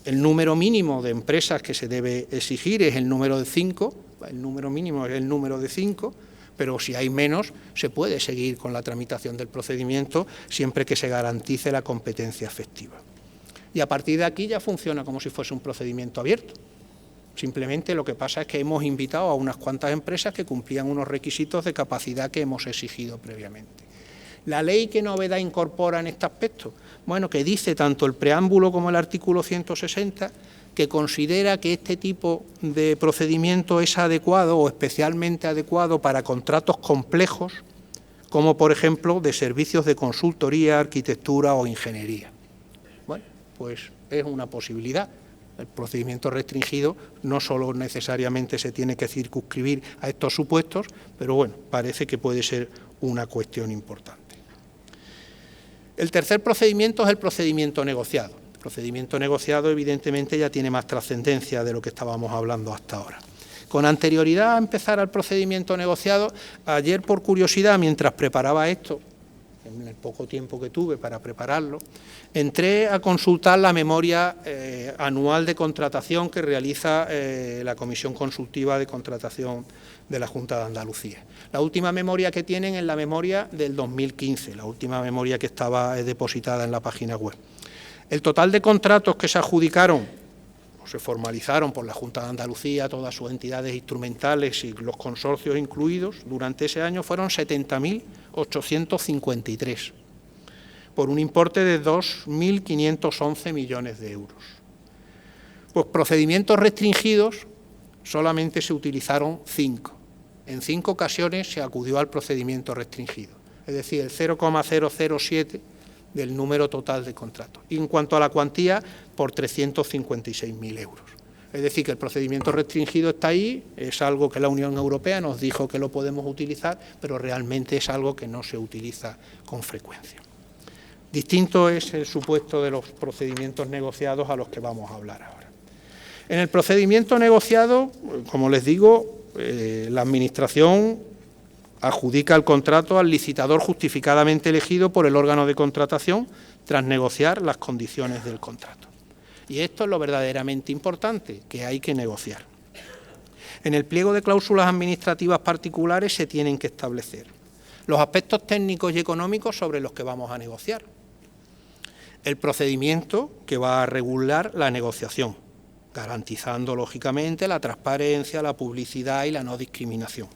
El número mínimo de empresas que se debe exigir es el número de 5, el número mínimo es el número de 5, pero si hay menos, se puede seguir con la tramitación del procedimiento siempre que se garantice la competencia efectiva. Y a partir de aquí ya funciona como si fuese un procedimiento abierto. Simplemente lo que pasa es que hemos invitado a unas cuantas empresas que cumplían unos requisitos de capacidad que hemos exigido previamente. ¿La ley qué novedad incorpora en este aspecto? Bueno, que dice tanto el preámbulo como el artículo 160 que considera que este tipo de procedimiento es adecuado o especialmente adecuado para contratos complejos, como por ejemplo de servicios de consultoría, arquitectura o ingeniería. Bueno, pues es una posibilidad. El procedimiento restringido no solo necesariamente se tiene que circunscribir a estos supuestos, pero bueno, parece que puede ser una cuestión importante. El tercer procedimiento es el procedimiento negociado. El procedimiento negociado evidentemente ya tiene más trascendencia de lo que estábamos hablando hasta ahora. Con anterioridad a empezar al procedimiento negociado, ayer por curiosidad, mientras preparaba esto, en el poco tiempo que tuve para prepararlo, entré a consultar la memoria anual de contratación que realiza la Comisión Consultiva de Contratación de la Junta de Andalucía. La última memoria que tienen es la memoria del 2015, la última memoria que estaba depositada en la página web. El total de contratos que se adjudicaron o se formalizaron por la Junta de Andalucía, todas sus entidades instrumentales y los consorcios incluidos, durante ese año fueron 70.853, por un importe de 2.511 millones de euros. Pues procedimientos restringidos solamente se utilizaron 5. En 5 ocasiones se acudió al procedimiento restringido, es decir, el 0,007 del número total de contratos. Y en cuanto a la cuantía, por 356.000 euros. Es decir, que el procedimiento restringido está ahí, es algo que la Unión Europea nos dijo que lo podemos utilizar, pero realmente es algo que no se utiliza con frecuencia. Distinto es el supuesto de los procedimientos negociados a los que vamos a hablar ahora. En el procedimiento negociado, como les digo, la Administración adjudica el contrato al licitador justificadamente elegido por el órgano de contratación tras negociar las condiciones del contrato. Y esto es lo verdaderamente importante, que hay que negociar. En el pliego de cláusulas administrativas particulares se tienen que establecer los aspectos técnicos y económicos sobre los que vamos a negociar, el procedimiento que va a regular la negociación, garantizando lógicamente la transparencia, la publicidad y la no discriminación,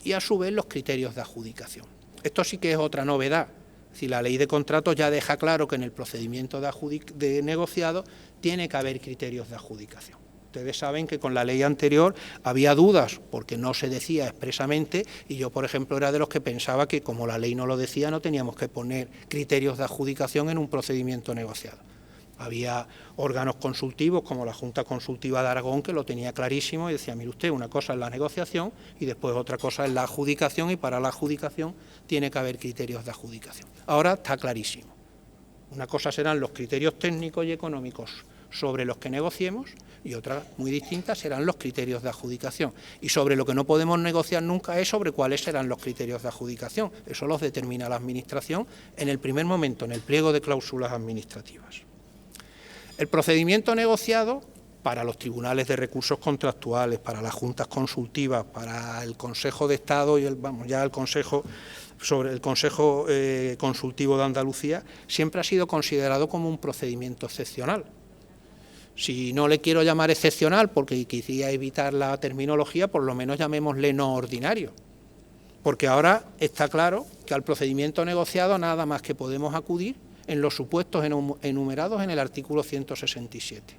y a su vez los criterios de adjudicación. Esto sí que es otra novedad. Si la ley de contratos ya deja claro que en el procedimiento de negociado tiene que haber criterios de adjudicación. Ustedes saben que con la ley anterior había dudas porque no se decía expresamente y yo, por ejemplo, era de los que pensaba que como la ley no lo decía no teníamos que poner criterios de adjudicación en un procedimiento negociado. Había órganos consultivos como la Junta Consultiva de Aragón que lo tenía clarísimo y decía, mire usted, una cosa es la negociación y después otra cosa es la adjudicación y para la adjudicación tiene que haber criterios de adjudicación. Ahora está clarísimo. Una cosa serán los criterios técnicos y económicos sobre los que negociemos y otra muy distinta serán los criterios de adjudicación. Y sobre lo que no podemos negociar nunca es sobre cuáles serán los criterios de adjudicación. Eso los determina la Administración en el primer momento, en el pliego de cláusulas administrativas. El procedimiento negociado para los tribunales de recursos contractuales, para las juntas consultivas, para el Consejo de Estado y el Consejo Consultivo de Andalucía, siempre ha sido considerado como un procedimiento excepcional. Si no le quiero llamar excepcional porque quisiera evitar la terminología, por lo menos llamémosle no ordinario. Porque ahora está claro que al procedimiento negociado nada más que podemos acudir en los supuestos enumerados en el artículo 167.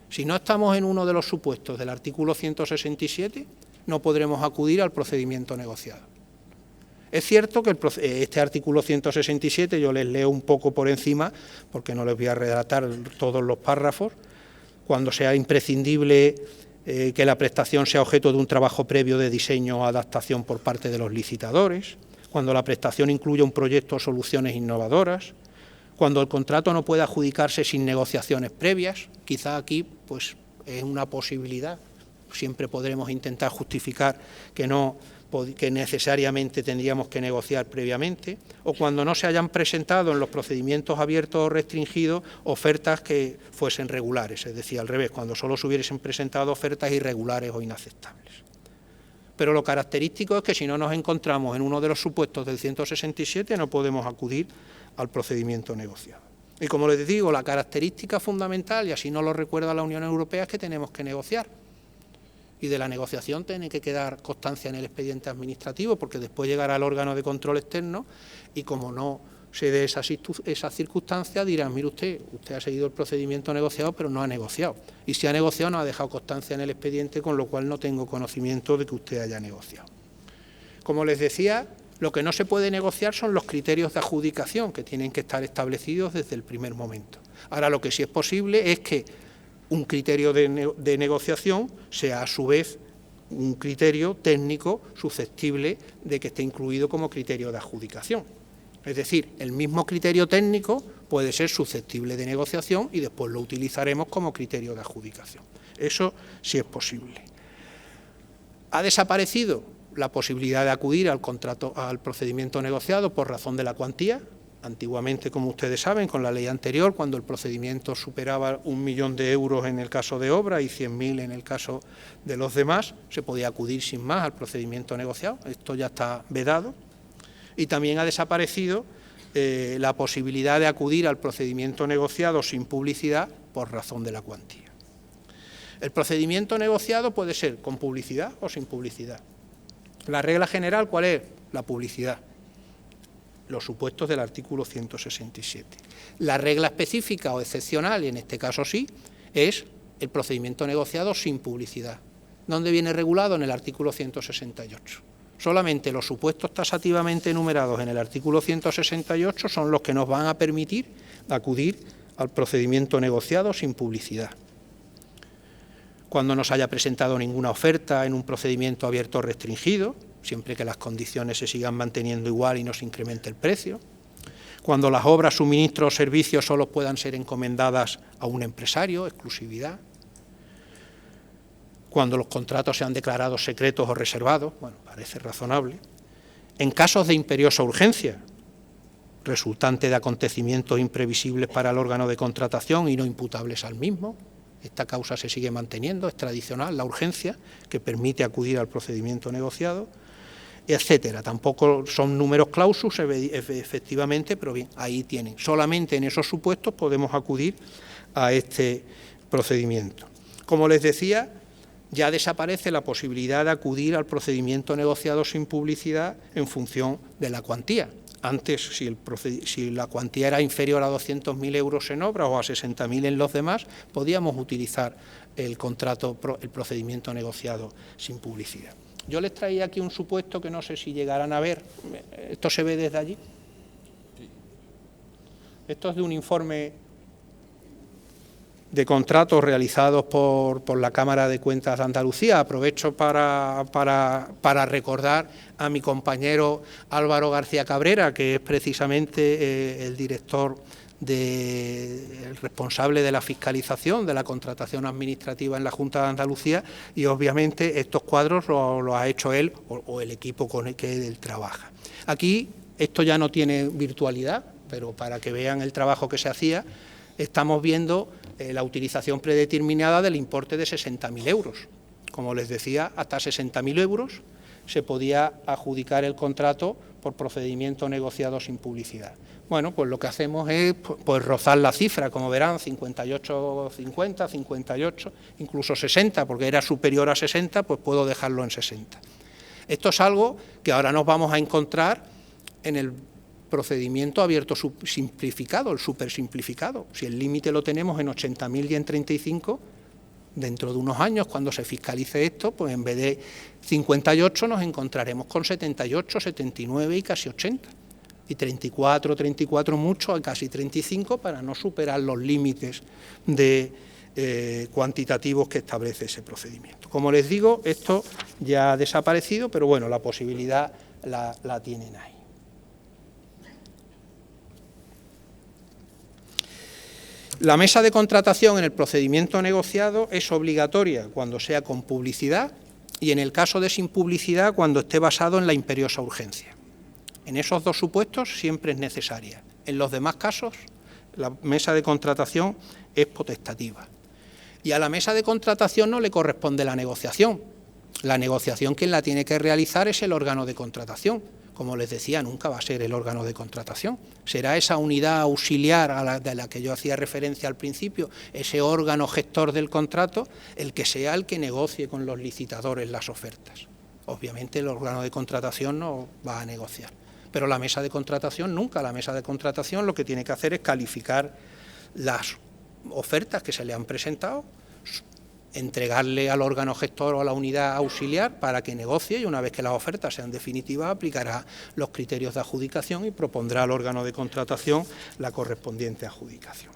Si no estamos en uno de los supuestos del artículo 167, no podremos acudir al procedimiento negociado. Es cierto que este artículo 167, yo les leo un poco por encima, porque no les voy a redactar todos los párrafos, cuando sea imprescindible que la prestación sea objeto de un trabajo previo de diseño o adaptación por parte de los licitadores, cuando la prestación incluya un proyecto o soluciones innovadoras, cuando el contrato no pueda adjudicarse sin negociaciones previas, quizá aquí pues, es una posibilidad, siempre podremos intentar justificar que no que necesariamente tendríamos que negociar previamente, o cuando no se hayan presentado en los procedimientos abiertos o restringidos ofertas que fuesen regulares, es decir, al revés, cuando solo se hubiesen presentado ofertas irregulares o inaceptables. Pero lo característico es que si no nos encontramos en uno de los supuestos del 167 no podemos acudir al procedimiento negociado. Y como les digo, la característica fundamental, y así nos lo recuerda la Unión Europea, es que tenemos que negociar. Y de la negociación tiene que quedar constancia en el expediente administrativo, porque después llegará el órgano de control externo y como no se dé esa circunstancia, dirán, mire usted ha seguido el procedimiento negociado, pero no ha negociado. Y si ha negociado, no ha dejado constancia en el expediente, con lo cual no tengo conocimiento de que usted haya negociado. Como les decía, lo que no se puede negociar son los criterios de adjudicación, que tienen que estar establecidos desde el primer momento. Ahora, lo que sí es posible es que un criterio de negociación sea a su vez un criterio técnico susceptible de que esté incluido como criterio de adjudicación. Es decir, el mismo criterio técnico puede ser susceptible de negociación y después lo utilizaremos como criterio de adjudicación. Eso sí es posible. Ha desaparecido la posibilidad de acudir al procedimiento negociado por razón de la cuantía. Antiguamente, como ustedes saben, con la ley anterior, cuando el procedimiento superaba 1 millón de euros en el caso de obra y 100.000 en el caso de los demás, se podía acudir sin más al procedimiento negociado. Esto ya está vedado. Y también ha desaparecido la posibilidad de acudir al procedimiento negociado sin publicidad por razón de la cuantía. El procedimiento negociado puede ser con publicidad o sin publicidad. La regla general, ¿cuál es? La publicidad. Los supuestos del artículo 167. La regla específica o excepcional, y en este caso sí, es el procedimiento negociado sin publicidad. ¿Dónde viene regulado? En el artículo 168. Solamente los supuestos tasativamente enumerados en el artículo 168 son los que nos van a permitir acudir al procedimiento negociado sin publicidad. Cuando no se haya presentado ninguna oferta en un procedimiento abierto o restringido, siempre que las condiciones se sigan manteniendo igual y no se incremente el precio. Cuando las obras, suministros o servicios solo puedan ser encomendadas a un empresario, exclusividad. Cuando los contratos sean declarados secretos o reservados, bueno, parece razonable. En casos de imperiosa urgencia, resultante de acontecimientos imprevisibles para el órgano de contratación y no imputables al mismo, esta causa se sigue manteniendo, es tradicional la urgencia que permite acudir al procedimiento negociado, etcétera. Tampoco son números clausus, efectivamente, pero bien, ahí tienen. Solamente en esos supuestos podemos acudir a este procedimiento. Como les decía, ya desaparece la posibilidad de acudir al procedimiento negociado sin publicidad en función de la cuantía. Antes, si la cuantía era inferior a 200.000 euros en obra o a 60.000 en los demás, podíamos utilizar el procedimiento negociado sin publicidad. Yo les traía aquí un supuesto que no sé si llegarán a ver. ¿Esto se ve desde allí? Esto es de un informe de contratos realizados por la Cámara de Cuentas de Andalucía. Aprovecho para recordar a mi compañero Álvaro García Cabrera, que es precisamente el director, el responsable de la fiscalización de la contratación administrativa en la Junta de Andalucía, y obviamente estos cuadros los ha hecho él o el equipo con el que él trabaja. Aquí esto ya no tiene virtualidad, pero para que vean el trabajo que se hacía, estamos viendo la utilización predeterminada del importe de 60.000 euros. Como les decía, hasta 60.000 euros se podía adjudicar el contrato por procedimiento negociado sin publicidad. Bueno, pues lo que hacemos es pues rozar la cifra, como verán, 58, 50, 58, incluso 60, porque era superior a 60, pues puedo dejarlo en 60. Esto es algo que ahora nos vamos a encontrar en el procedimiento abierto simplificado, el supersimplificado. Si el límite lo tenemos en 80.000 y en 35, dentro de unos años, cuando se fiscalice esto, pues en vez de 58 nos encontraremos con 78, 79 y casi 80. Y 34 mucho, casi 35, para no superar los límites de cuantitativos que establece ese procedimiento. Como les digo, esto ya ha desaparecido, pero bueno, la posibilidad la tienen ahí. La mesa de contratación en el procedimiento negociado es obligatoria cuando sea con publicidad y en el caso de sin publicidad cuando esté basado en la imperiosa urgencia. En esos dos supuestos siempre es necesaria. En los demás casos, la mesa de contratación es potestativa. Y a la mesa de contratación no le corresponde la negociación. La negociación quien la tiene que realizar es el órgano de contratación. Como les decía, nunca va a ser el órgano de contratación. Será esa unidad auxiliar de la que yo hacía referencia al principio, ese órgano gestor del contrato, el que sea el que negocie con los licitadores las ofertas. Obviamente el órgano de contratación no va a negociar, pero la mesa de contratación nunca. La mesa de contratación lo que tiene que hacer es calificar las ofertas que se le han presentado, entregarle al órgano gestor o a la unidad auxiliar para que negocie, y una vez que las ofertas sean definitivas aplicará los criterios de adjudicación y propondrá al órgano de contratación la correspondiente adjudicación.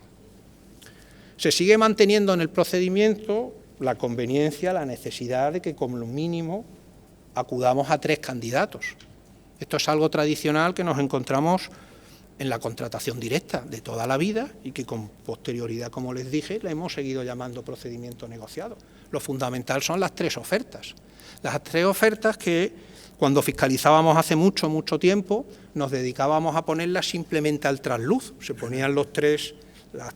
Se sigue manteniendo en el procedimiento la conveniencia, la necesidad de que como mínimo acudamos a 3 candidatos. Esto es algo tradicional que nos encontramos en la contratación directa de toda la vida y que con posterioridad, como les dije, le hemos seguido llamando procedimiento negociado. Lo fundamental son las 3 ofertas. Las 3 ofertas que cuando fiscalizábamos hace mucho tiempo nos dedicábamos a ponerlas simplemente al trasluz. Se ponían las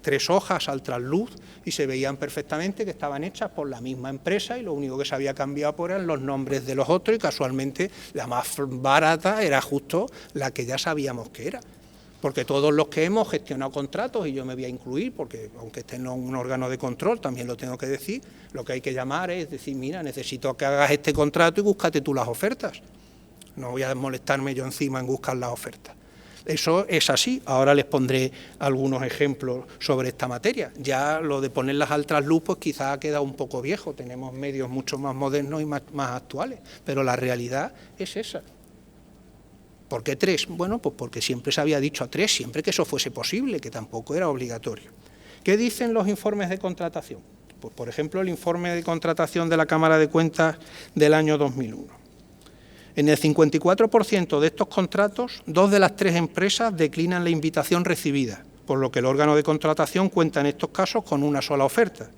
3 hojas al trasluz y se veían perfectamente que estaban hechas por la misma empresa y lo único que se había cambiado eran los nombres de los otros y casualmente la más barata era justo la que ya sabíamos que era. Porque todos los que hemos gestionado contratos, y yo me voy a incluir, porque aunque esté en un órgano de control, también lo tengo que decir, lo que hay que llamar es decir, mira, necesito que hagas este contrato y búscate tú las ofertas. No voy a molestarme yo encima en buscar las ofertas. Eso es así. Ahora les pondré algunos ejemplos sobre esta materia. Ya lo de ponerlas al trasluz, pues quizá ha quedado un poco viejo. Tenemos medios mucho más modernos y más actuales, pero la realidad es esa. ¿Por qué 3? Bueno, pues porque siempre se había dicho a 3, siempre que eso fuese posible, que tampoco era obligatorio. ¿Qué dicen los informes de contratación? Pues, por ejemplo, el informe de contratación de la Cámara de Cuentas del año 2001. En el 54% de estos contratos, 2 de las 3 empresas declinan la invitación recibida, por lo que el órgano de contratación cuenta en estos casos con una sola oferta,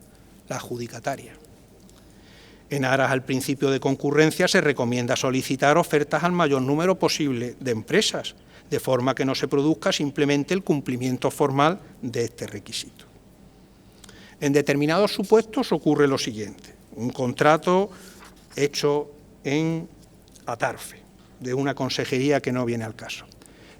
la adjudicataria. En aras al principio de concurrencia se recomienda solicitar ofertas al mayor número posible de empresas, de forma que no se produzca simplemente el cumplimiento formal de este requisito. En determinados supuestos ocurre lo siguiente: un contrato hecho en Atarfe, de una consejería que no viene al caso.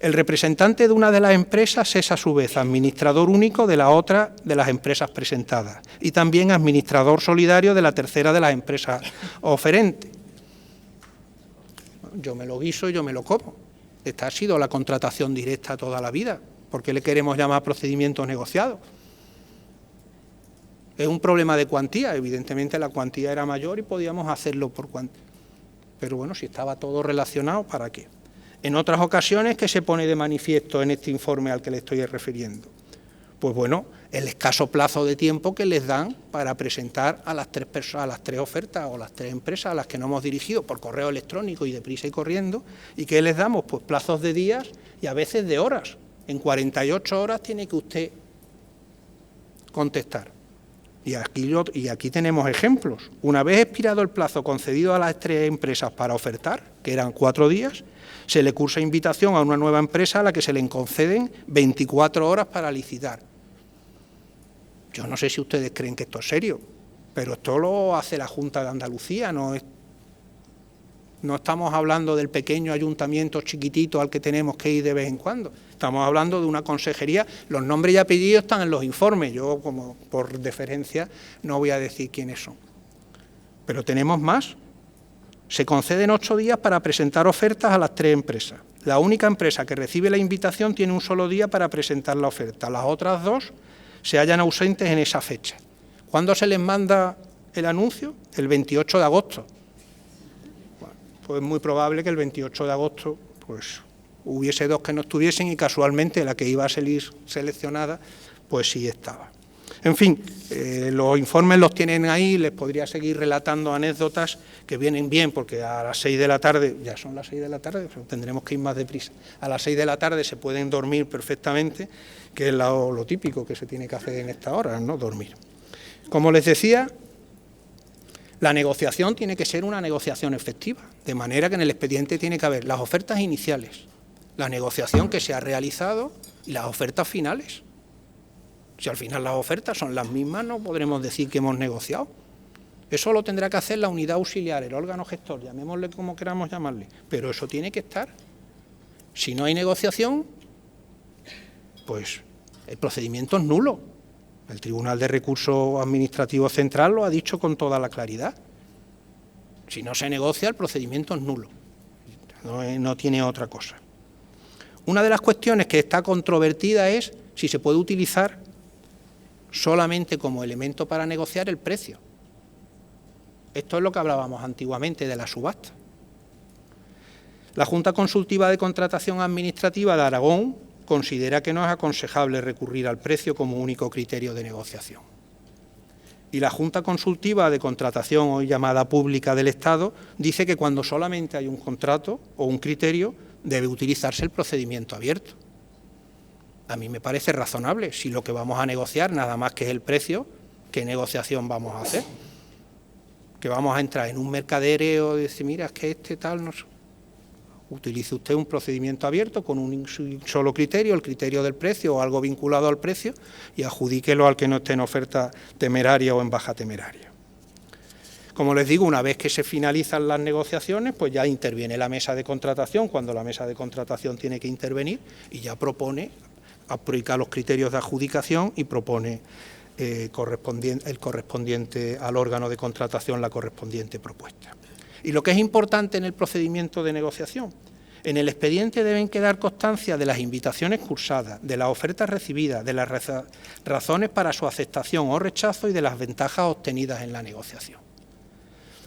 El representante de una de las empresas es a su vez administrador único de la otra de las empresas presentadas y también administrador solidario de la tercera de las empresas oferentes. Yo me lo guiso y yo me lo como. Esta ha sido la contratación directa toda la vida. ¿Por qué le queremos llamar procedimiento negociado? Es un problema de cuantía. Evidentemente la cuantía era mayor y podíamos hacerlo por cuantía. Pero bueno, si estaba todo relacionado, ¿para qué? En otras ocasiones, ¿qué se pone de manifiesto en este informe al que le estoy refiriendo? Pues bueno, el escaso plazo de tiempo que les dan para presentar a las 3 ofertas o las 3 empresas a las que nos hemos dirigido por correo electrónico y deprisa y corriendo. ¿Y qué les damos? Pues plazos de días y a veces de horas. En 48 horas tiene que usted contestar. Y aquí tenemos ejemplos. Una vez expirado el plazo concedido a las 3 empresas para ofertar, que eran 4 días, se le cursa invitación a una nueva empresa a la que se le conceden 24 horas para licitar. Yo no sé si ustedes creen que esto es serio, pero esto lo hace la Junta de Andalucía, no estamos hablando del pequeño ayuntamiento chiquitito al que tenemos que ir de vez en cuando. Estamos hablando de una consejería, los nombres y apellidos están en los informes, yo como por deferencia no voy a decir quiénes son. Pero tenemos más. Se conceden 8 días para presentar ofertas a las 3 empresas. La única empresa que recibe la invitación tiene un solo día para presentar la oferta. Las otras 2 se hallan ausentes en esa fecha. ¿Cuándo se les manda el anuncio? El 28 de agosto. Bueno, pues es muy probable que el 28 de agosto pues hubiese 2 que no estuviesen y casualmente la que iba a salir seleccionada pues sí estaba. En fin, los informes los tienen ahí, les podría seguir relatando anécdotas que vienen bien, porque a las 6 de la tarde, ya son las 6 de la tarde, tendremos que ir más deprisa, a las 6 de la tarde se pueden dormir perfectamente, que es lo típico que se tiene que hacer en esta hora, ¿no? Dormir. Como les decía, La negociación tiene que ser una negociación efectiva, de manera que en el expediente tiene que haber las ofertas iniciales, la negociación que se ha realizado y las ofertas finales. Si al final las ofertas son las mismas, no podremos decir que hemos negociado. Eso lo tendrá que hacer la unidad auxiliar, el órgano gestor, llamémosle como queramos llamarle, pero eso tiene que estar. Si no hay negociación, pues el procedimiento es nulo. El Tribunal de Recursos Administrativos Central lo ha dicho con toda la claridad. Si no se negocia, el procedimiento es nulo. No tiene otra cosa. Una de las cuestiones que está controvertida es si se puede utilizar solamente como elemento para negociar el precio. Esto es lo que hablábamos antiguamente de la subasta. La Junta Consultiva de Contratación Administrativa de Aragón considera que no es aconsejable recurrir al precio como único criterio de negociación. Y la Junta Consultiva de Contratación, hoy llamada pública del Estado, dice que cuando solamente hay un contrato o un criterio, debe utilizarse el procedimiento abierto. A mí me parece razonable. Si lo que vamos a negociar nada más que es el precio, ¿qué negociación vamos a hacer? Que vamos a entrar en un mercadereo y decir, mira, es que este tal no sé. Utilice usted un procedimiento abierto con un solo criterio, el criterio del precio o algo vinculado al precio, y adjudíquelo al que no esté en oferta temeraria o en baja temeraria. Como les digo, una vez que se finalizan las negociaciones, pues ya interviene la mesa de contratación, cuando la mesa de contratación tiene que intervenir, y ya propone, aplica los criterios de adjudicación y propone el correspondiente al órgano de contratación la correspondiente propuesta. Y lo que es importante en el procedimiento de negociación, en el expediente deben quedar constancia de las invitaciones cursadas, de las ofertas recibidas, de las razones para su aceptación o rechazo y de las ventajas obtenidas en la negociación.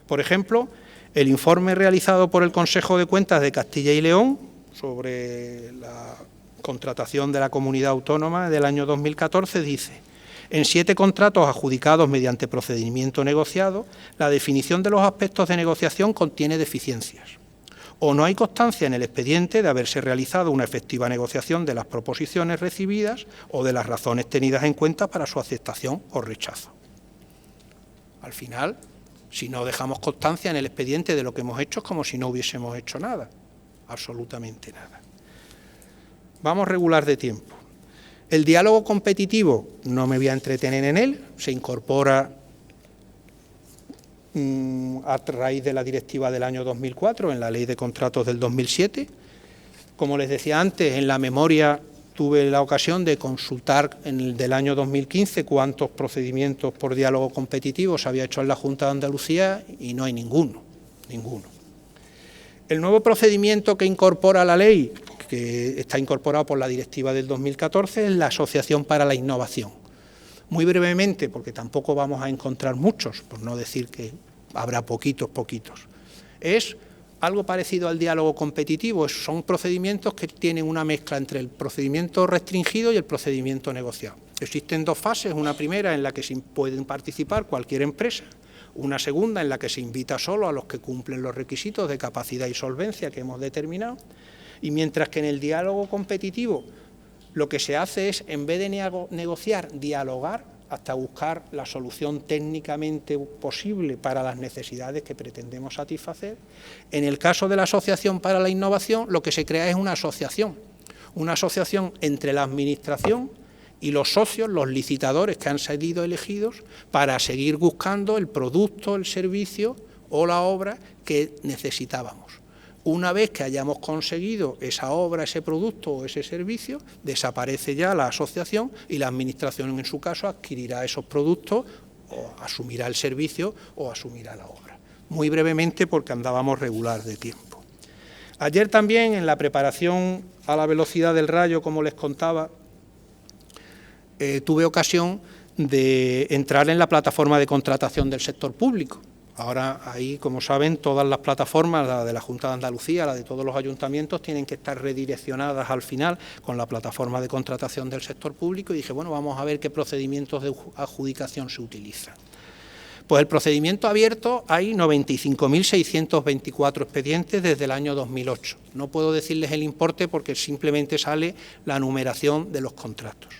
Por ejemplo, el informe realizado por el Consejo de Cuentas de Castilla y León sobre la contratación de la comunidad autónoma del año 2014 dice: en 7 contratos adjudicados mediante procedimiento negociado, la definición de los aspectos de negociación contiene deficiencias. O no hay constancia en el expediente de haberse realizado una efectiva negociación de las proposiciones recibidas o de las razones tenidas en cuenta para su aceptación o rechazo. Al final, si no dejamos constancia en el expediente de lo que hemos hecho, es como si no hubiésemos hecho nada, absolutamente nada. Vamos regular de tiempo. El diálogo competitivo, no me voy a entretener en él, se incorpora a raíz de la directiva del año 2004, en la Ley de Contratos del 2007. Como les decía antes, en la memoria tuve la ocasión de consultar en el del año 2015 cuántos procedimientos por diálogo competitivo se había hecho en la Junta de Andalucía y no hay ninguno. El nuevo procedimiento que incorpora la ley, que está incorporado por la directiva del 2014, es la Asociación para la Innovación. Muy brevemente, porque tampoco vamos a encontrar muchos, por no decir que habrá poquitos. Es algo parecido al diálogo competitivo, son procedimientos que tienen una mezcla entre el procedimiento restringido y el procedimiento negociado. Existen 2 fases, una primera en la que pueden participar cualquier empresa, una segunda en la que se invita solo a los que cumplen los requisitos de capacidad y solvencia que hemos determinado. Y mientras que en el diálogo competitivo lo que se hace es, en vez de negociar, dialogar hasta buscar la solución técnicamente posible para las necesidades que pretendemos satisfacer, en el caso de la Asociación para la Innovación lo que se crea es una asociación entre la Administración y los socios, los licitadores que han sido elegidos para seguir buscando el producto, el servicio o la obra que necesitábamos. Una vez que hayamos conseguido esa obra, ese producto o ese servicio, desaparece ya la asociación y la Administración, en su caso, adquirirá esos productos o asumirá el servicio o asumirá la obra. Muy brevemente, porque andábamos regular de tiempo. Ayer también, en la preparación a la velocidad del rayo, como les contaba, tuve ocasión de entrar en la plataforma de contratación del sector público. Ahora ahí, como saben, todas las plataformas, la de la Junta de Andalucía, la de todos los ayuntamientos, tienen que estar redireccionadas al final con la plataforma de contratación del sector público, y dije, bueno, vamos a ver qué procedimientos de adjudicación se utilizan. Pues el procedimiento abierto hay 95.624 expedientes desde el año 2008. No puedo decirles el importe porque simplemente sale la numeración de los contratos.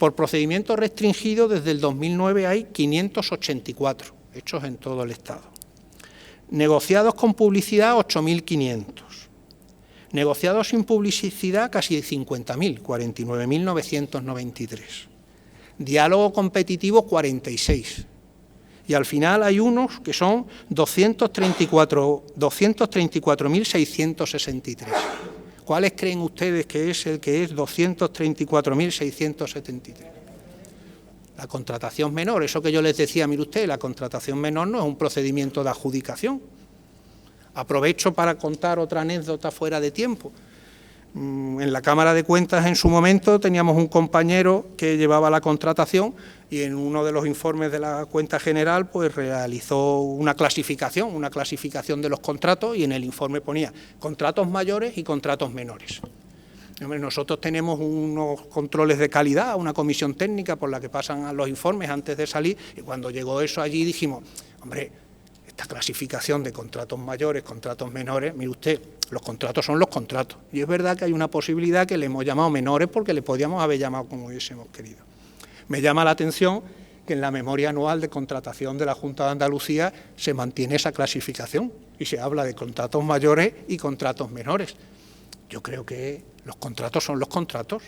Por procedimiento restringido, desde el 2009 hay 584. hechos en todo el Estado. Negociados con publicidad, 8.500. Negociados sin publicidad, casi 50.000, 49.993. Diálogo competitivo, 46. Y al final hay unos que son 234.663. ¿Cuáles creen ustedes que es el que es 234.673? La contratación menor, eso que yo les decía, mire usted, la contratación menor no es un procedimiento de adjudicación. Aprovecho para contar otra anécdota fuera de tiempo. En la Cámara de Cuentas en su momento teníamos un compañero que llevaba la contratación y en uno de los informes de la Cuenta General pues realizó una clasificación de los contratos y en el informe ponía contratos mayores y contratos menores. Nosotros tenemos unos controles de calidad, una comisión técnica por la que pasan los informes antes de salir y cuando llegó eso allí dijimos, hombre, esta clasificación de contratos mayores, contratos menores, mire usted, los contratos son los contratos. Y es verdad que hay una posibilidad que le hemos llamado menores porque le podíamos haber llamado como hubiésemos querido. Me llama la atención que en la memoria anual de contratación de la Junta de Andalucía se mantiene esa clasificación y se habla de contratos mayores y contratos menores. Yo creo que los contratos son los contratos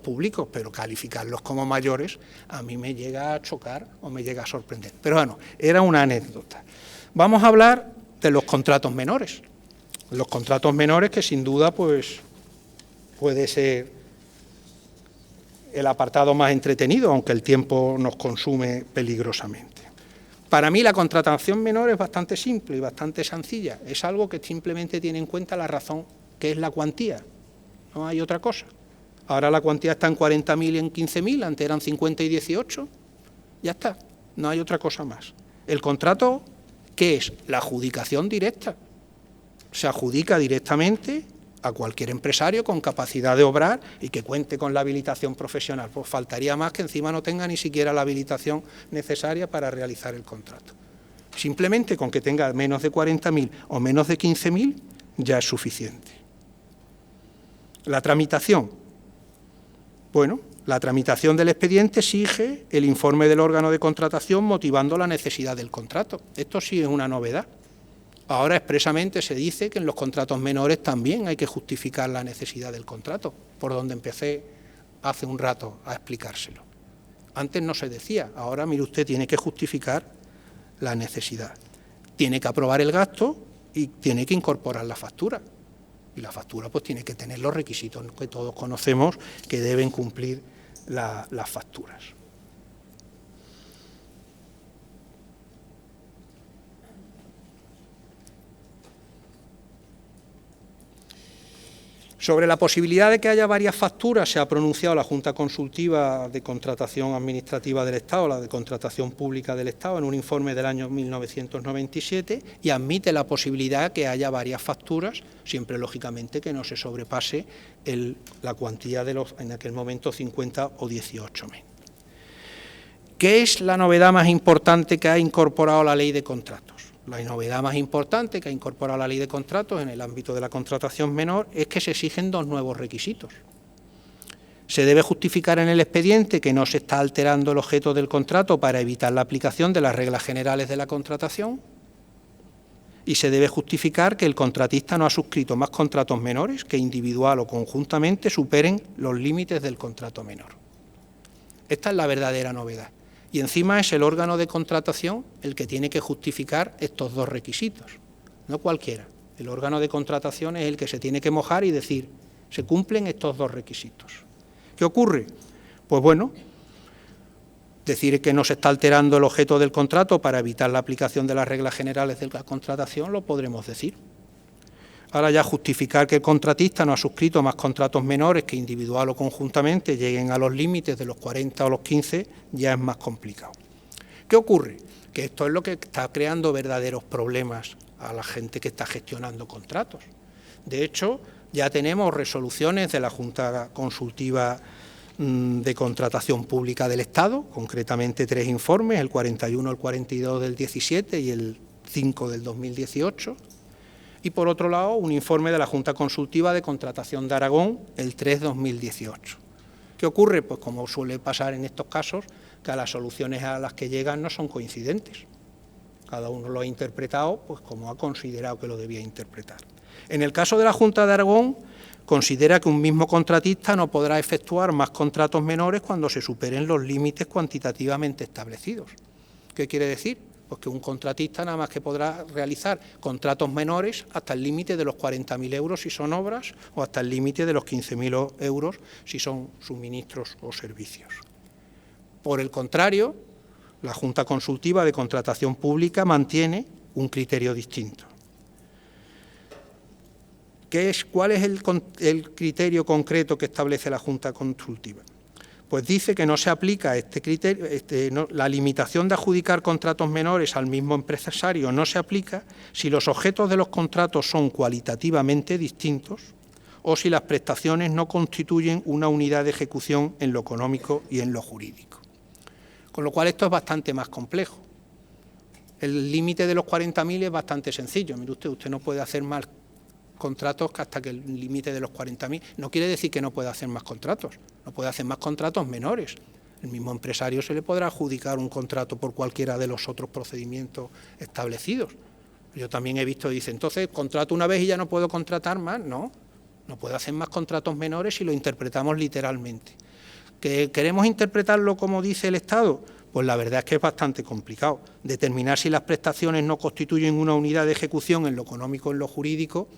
públicos, pero calificarlos como mayores a mí me llega a chocar o me llega a sorprender. Pero bueno, era una anécdota. Vamos a hablar de los contratos menores. Los contratos menores que sin duda pues puede ser el apartado más entretenido, aunque el tiempo nos consume peligrosamente. Para mí la contratación menor es bastante simple y bastante sencilla. Es algo que simplemente tiene en cuenta la razón, que es la cuantía. No hay otra cosa. Ahora la cuantía está en 40.000 y en 15.000, antes eran 50 y 18. Ya está, no hay otra cosa más. El contrato, ¿qué es? La adjudicación directa. Se adjudica directamente a cualquier empresario con capacidad de obrar y que cuente con la habilitación profesional. Pues faltaría más que encima no tenga ni siquiera la habilitación necesaria para realizar el contrato. Simplemente con que tenga menos de 40.000 o menos de 15.000 ya es suficiente. La tramitación. Bueno, la tramitación del expediente exige el informe del órgano de contratación motivando la necesidad del contrato. Esto sí es una novedad. Ahora expresamente se dice que en los contratos menores también hay que justificar la necesidad del contrato, por donde empecé hace un rato a explicárselo. Antes no se decía, ahora mire usted, tiene que justificar la necesidad. Tiene que aprobar el gasto y tiene que incorporar la factura. Y la factura pues tiene que tener los requisitos que todos conocemos que deben cumplir las facturas. Sobre la posibilidad de que haya varias facturas se ha pronunciado la Junta Consultiva de Contratación Administrativa del Estado, la de Contratación Pública del Estado, en un informe del año 1997 y admite la posibilidad que haya varias facturas, siempre lógicamente que no se sobrepase la cuantía de los, en aquel momento, 50 o 18.000. ¿Qué es la novedad más importante que ha incorporado la Ley de Contratos? La novedad más importante que ha incorporado la Ley de Contratos en el ámbito de la contratación menor es que se exigen dos nuevos requisitos. Se debe justificar en el expediente que no se está alterando el objeto del contrato para evitar la aplicación de las reglas generales de la contratación y se debe justificar que el contratista no ha suscrito más contratos menores que individual o conjuntamente superen los límites del contrato menor. Esta es la verdadera novedad. Y encima es el órgano de contratación el que tiene que justificar estos dos requisitos, no cualquiera. El órgano de contratación es el que se tiene que mojar y decir, se cumplen estos dos requisitos. ¿Qué ocurre? Pues bueno, decir que no se está alterando el objeto del contrato para evitar la aplicación de las reglas generales de la contratación lo podremos decir. Ahora ya justificar que el contratista no ha suscrito más contratos menores que individual o conjuntamente lleguen a los límites de los 40 o los 15 ya es más complicado. ¿Qué ocurre? Que esto es lo que está creando verdaderos problemas a la gente que está gestionando contratos. De hecho, ya tenemos resoluciones de la Junta Consultiva de Contratación Pública del Estado, concretamente 3 informes, el 41, el 42 del 17 y el 5 del 2018, y por otro lado un informe de la Junta Consultiva de Contratación de Aragón, el 3-2018. ¿Qué ocurre? Pues como suele pasar en estos casos, que las soluciones a las que llegan no son coincidentes. Cada uno lo ha interpretado pues como ha considerado que lo debía interpretar. En el caso de la Junta de Aragón, considera que un mismo contratista no podrá efectuar más contratos menores cuando se superen los límites cuantitativamente establecidos. ¿Qué quiere decir? Pues que un contratista nada más que podrá realizar contratos menores hasta el límite de los 40.000 euros si son obras o hasta el límite de los 15.000 euros si son suministros o servicios. Por el contrario, la Junta Consultiva de Contratación Pública mantiene un criterio distinto. ¿Cuál es el criterio concreto que establece la Junta Consultiva? Pues dice que no se aplica este criterio, la limitación de adjudicar contratos menores al mismo empresario no se aplica si los objetos de los contratos son cualitativamente distintos o si las prestaciones no constituyen una unidad de ejecución en lo económico y en lo jurídico. Con lo cual esto es bastante más complejo. El límite de los 40.000 es bastante sencillo. Mire usted no puede hacer más contratos que hasta que el límite de los 40.000. No quiere decir que no pueda hacer más contratos, no puede hacer más contratos menores. El mismo empresario se le podrá adjudicar un contrato por cualquiera de los otros procedimientos establecidos. Yo también he visto, dice, entonces contrato una vez y ya no puedo contratar más. No puede hacer más contratos menores si lo interpretamos literalmente. ¿Que queremos interpretarlo como dice el Estado? Pues la verdad es que es bastante complicado. Determinar si las prestaciones no constituyen una unidad de ejecución en lo económico o en lo jurídico.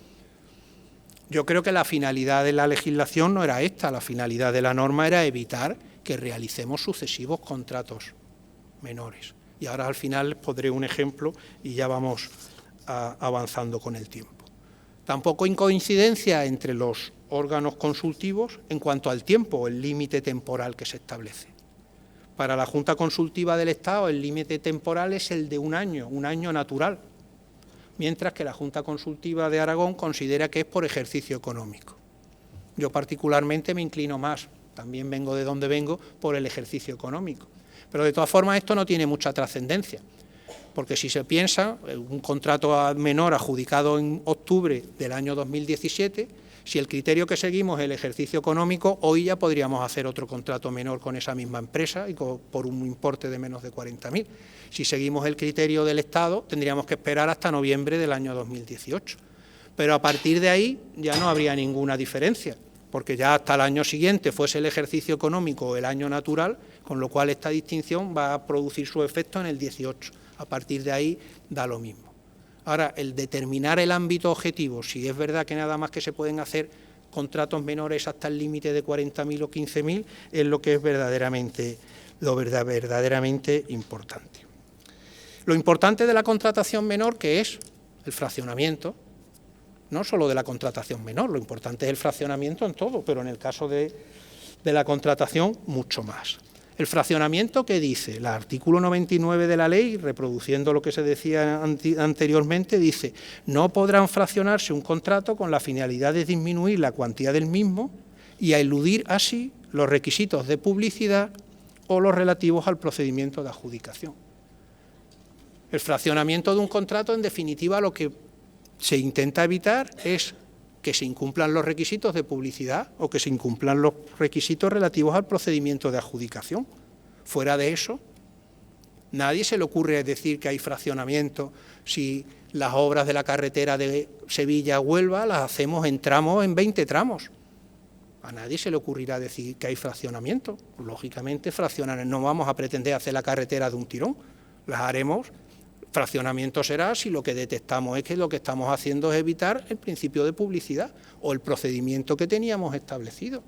Yo creo que la finalidad de la legislación no era esta, la finalidad de la norma era evitar que realicemos sucesivos contratos menores. Y ahora al final les pondré un ejemplo y ya vamos avanzando con el tiempo. Tampoco hay coincidencia entre los órganos consultivos en cuanto al tiempo, el límite temporal que se establece. Para la Junta Consultiva del Estado el límite temporal es el de un año natural, mientras que la Junta Consultiva de Aragón considera que es por ejercicio económico. Yo particularmente me inclino más, también vengo de donde vengo, por el ejercicio económico. Pero de todas formas esto no tiene mucha trascendencia, porque si se piensa, un contrato menor adjudicado en octubre del año 2017, si el criterio que seguimos es el ejercicio económico, hoy ya podríamos hacer otro contrato menor con esa misma empresa y por un importe de menos de 40.000. Si seguimos el criterio del Estado, tendríamos que esperar hasta noviembre del año 2018. Pero a partir de ahí ya no habría ninguna diferencia, porque ya hasta el año siguiente, fuese el ejercicio económico o el año natural, con lo cual esta distinción va a producir su efecto en el 18. A partir de ahí da lo mismo. Ahora, el determinar el ámbito objetivo, si es verdad que nada más que se pueden hacer contratos menores hasta el límite de 40.000 o 15.000, es lo que es verdaderamente importante. Lo importante de la contratación menor, que es el fraccionamiento, no solo de la contratación menor, lo importante es el fraccionamiento en todo, pero en el caso de la contratación, mucho más. El fraccionamiento, ¿qué dice? El artículo 99 de la ley, reproduciendo lo que se decía anteriormente, dice: no podrán fraccionarse un contrato con la finalidad de disminuir la cuantía del mismo y a eludir así los requisitos de publicidad o los relativos al procedimiento de adjudicación. El fraccionamiento de un contrato, en definitiva, lo que se intenta evitar es que se incumplan los requisitos de publicidad o que se incumplan los requisitos relativos al procedimiento de adjudicación. Fuera de eso, nadie se le ocurre decir que hay fraccionamiento si las obras de la carretera de Sevilla a Huelva las hacemos en tramos, en 20 tramos. A nadie se le ocurrirá decir que hay fraccionamiento. Lógicamente, no vamos a pretender hacer la carretera de un tirón, las haremos. Fraccionamiento será si lo que detectamos es que lo que estamos haciendo es evitar el principio de publicidad o el procedimiento que teníamos establecido.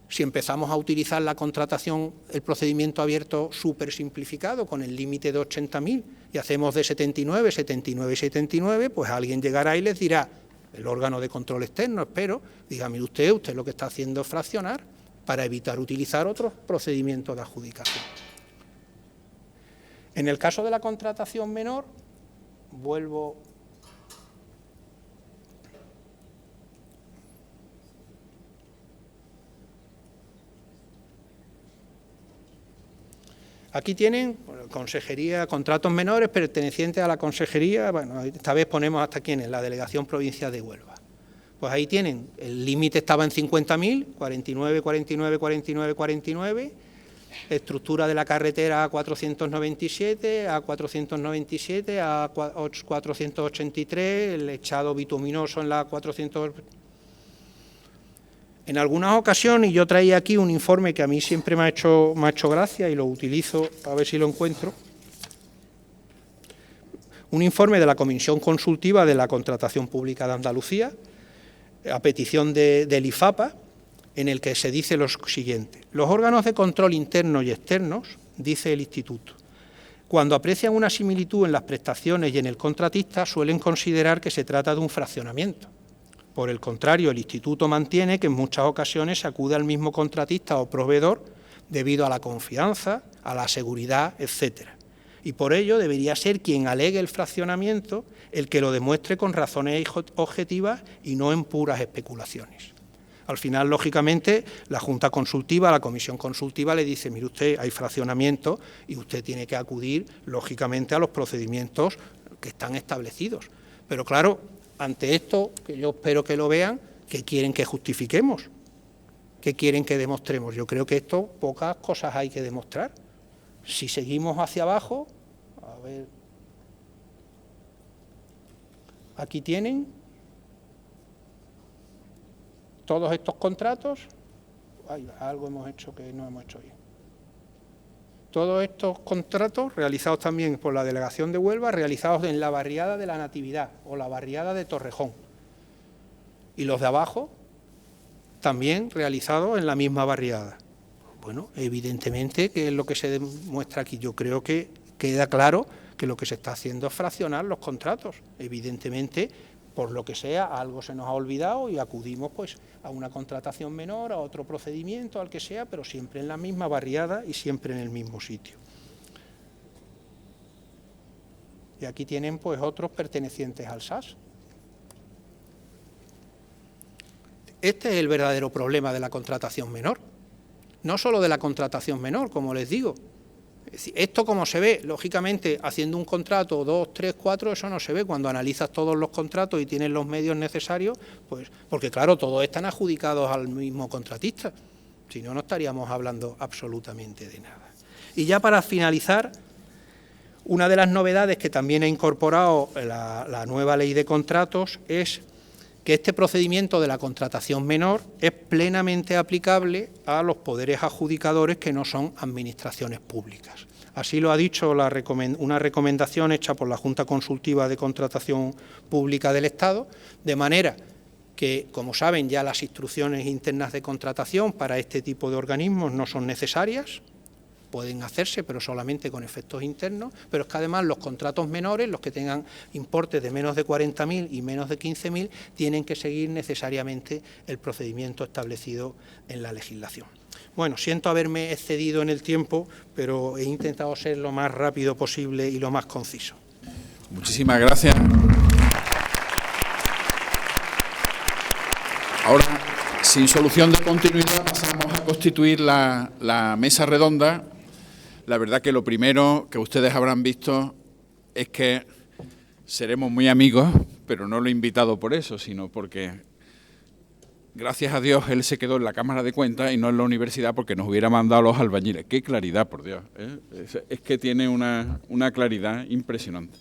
Si empezamos a utilizar la contratación, el procedimiento abierto súper simplificado con el límite de 80.000 y hacemos de 79, 79 y 79, pues alguien llegará y les dirá, el órgano de control externo, espero, dígame usted lo que está haciendo es fraccionar para evitar utilizar otros procedimientos de adjudicación. En el caso de la contratación menor, vuelvo. Aquí tienen consejería, contratos menores pertenecientes a la consejería, bueno, esta vez ponemos hasta quién, en la Delegación Provincial de Huelva. Pues ahí tienen, el límite estaba en 50.000, 49, 49, 49, 49, estructura de la carretera A497, A497, A483, el echado bituminoso en la A400. En algunas ocasiones, y yo traía aquí un informe que a mí siempre me ha hecho gracia y lo utilizo, a ver si lo encuentro, un informe de la Comisión Consultiva de la Contratación Pública de Andalucía, a petición del IFAPA, en el que se dice lo siguiente: los órganos de control internos y externos, dice el Instituto, cuando aprecian una similitud en las prestaciones y en el contratista, suelen considerar que se trata de un fraccionamiento. Por el contrario, el Instituto mantiene que en muchas ocasiones se acude al mismo contratista o proveedor debido a la confianza, a la seguridad, etcétera. Y por ello debería ser quien alegue el fraccionamiento el que lo demuestre con razones objetivas y no en puras especulaciones. Al final, lógicamente, la Junta Consultiva, la Comisión Consultiva le dice: mire usted, hay fraccionamiento y usted tiene que acudir, lógicamente, a los procedimientos que están establecidos. Pero claro, ante esto, que yo espero que lo vean, ¿qué quieren que justifiquemos? ¿Qué quieren que demostremos? Yo creo que esto, pocas cosas hay que demostrar. Si seguimos hacia abajo, a ver, aquí tienen todos estos contratos. Ay, algo hemos hecho que no hemos hecho bien. Todos estos contratos, realizados también por la Delegación de Huelva, realizados en la barriada de la Natividad o la barriada de Torrejón. Y los de abajo, también realizados en la misma barriada. Bueno, evidentemente, ¿qué es lo que se demuestra aquí? Yo creo que queda claro que lo que se está haciendo es fraccionar los contratos. Evidentemente, por lo que sea, algo se nos ha olvidado y acudimos pues a una contratación menor, a otro procedimiento, al que sea, pero siempre en la misma barriada y siempre en el mismo sitio. Y aquí tienen pues otros pertenecientes al SAS. Este es el verdadero problema de la contratación menor. No solo de la contratación menor, como les digo. Es decir, esto como se ve, lógicamente, haciendo un contrato, 2, 3, 4, eso no se ve cuando analizas todos los contratos y tienes los medios necesarios, pues porque claro, todos están adjudicados al mismo contratista, si no, no estaríamos hablando absolutamente de nada. Y ya para finalizar, una de las novedades que también ha incorporado la nueva ley de contratos es que este procedimiento de la contratación menor es plenamente aplicable a los poderes adjudicadores que no son administraciones públicas. Así lo ha dicho una recomendación hecha por la Junta Consultiva de Contratación Pública del Estado, de manera que, como saben, ya las instrucciones internas de contratación para este tipo de organismos no son necesarias, pueden hacerse, pero solamente con efectos internos, pero es que además los contratos menores, los que tengan importes de menos de 40.000 y menos de 15.000, tienen que seguir necesariamente el procedimiento establecido en la legislación. Bueno, siento haberme excedido en el tiempo, pero he intentado ser lo más rápido posible y lo más conciso. Muchísimas gracias. Ahora, sin solución de continuidad, pasamos a constituir la mesa redonda. La verdad que lo primero que ustedes habrán visto es que seremos muy amigos, pero no lo he invitado por eso, sino porque, gracias a Dios, él se quedó en la Cámara de Cuentas y no en la universidad porque nos hubiera mandado a los albañiles. ¡Qué claridad, por Dios! Es que tiene una claridad impresionante.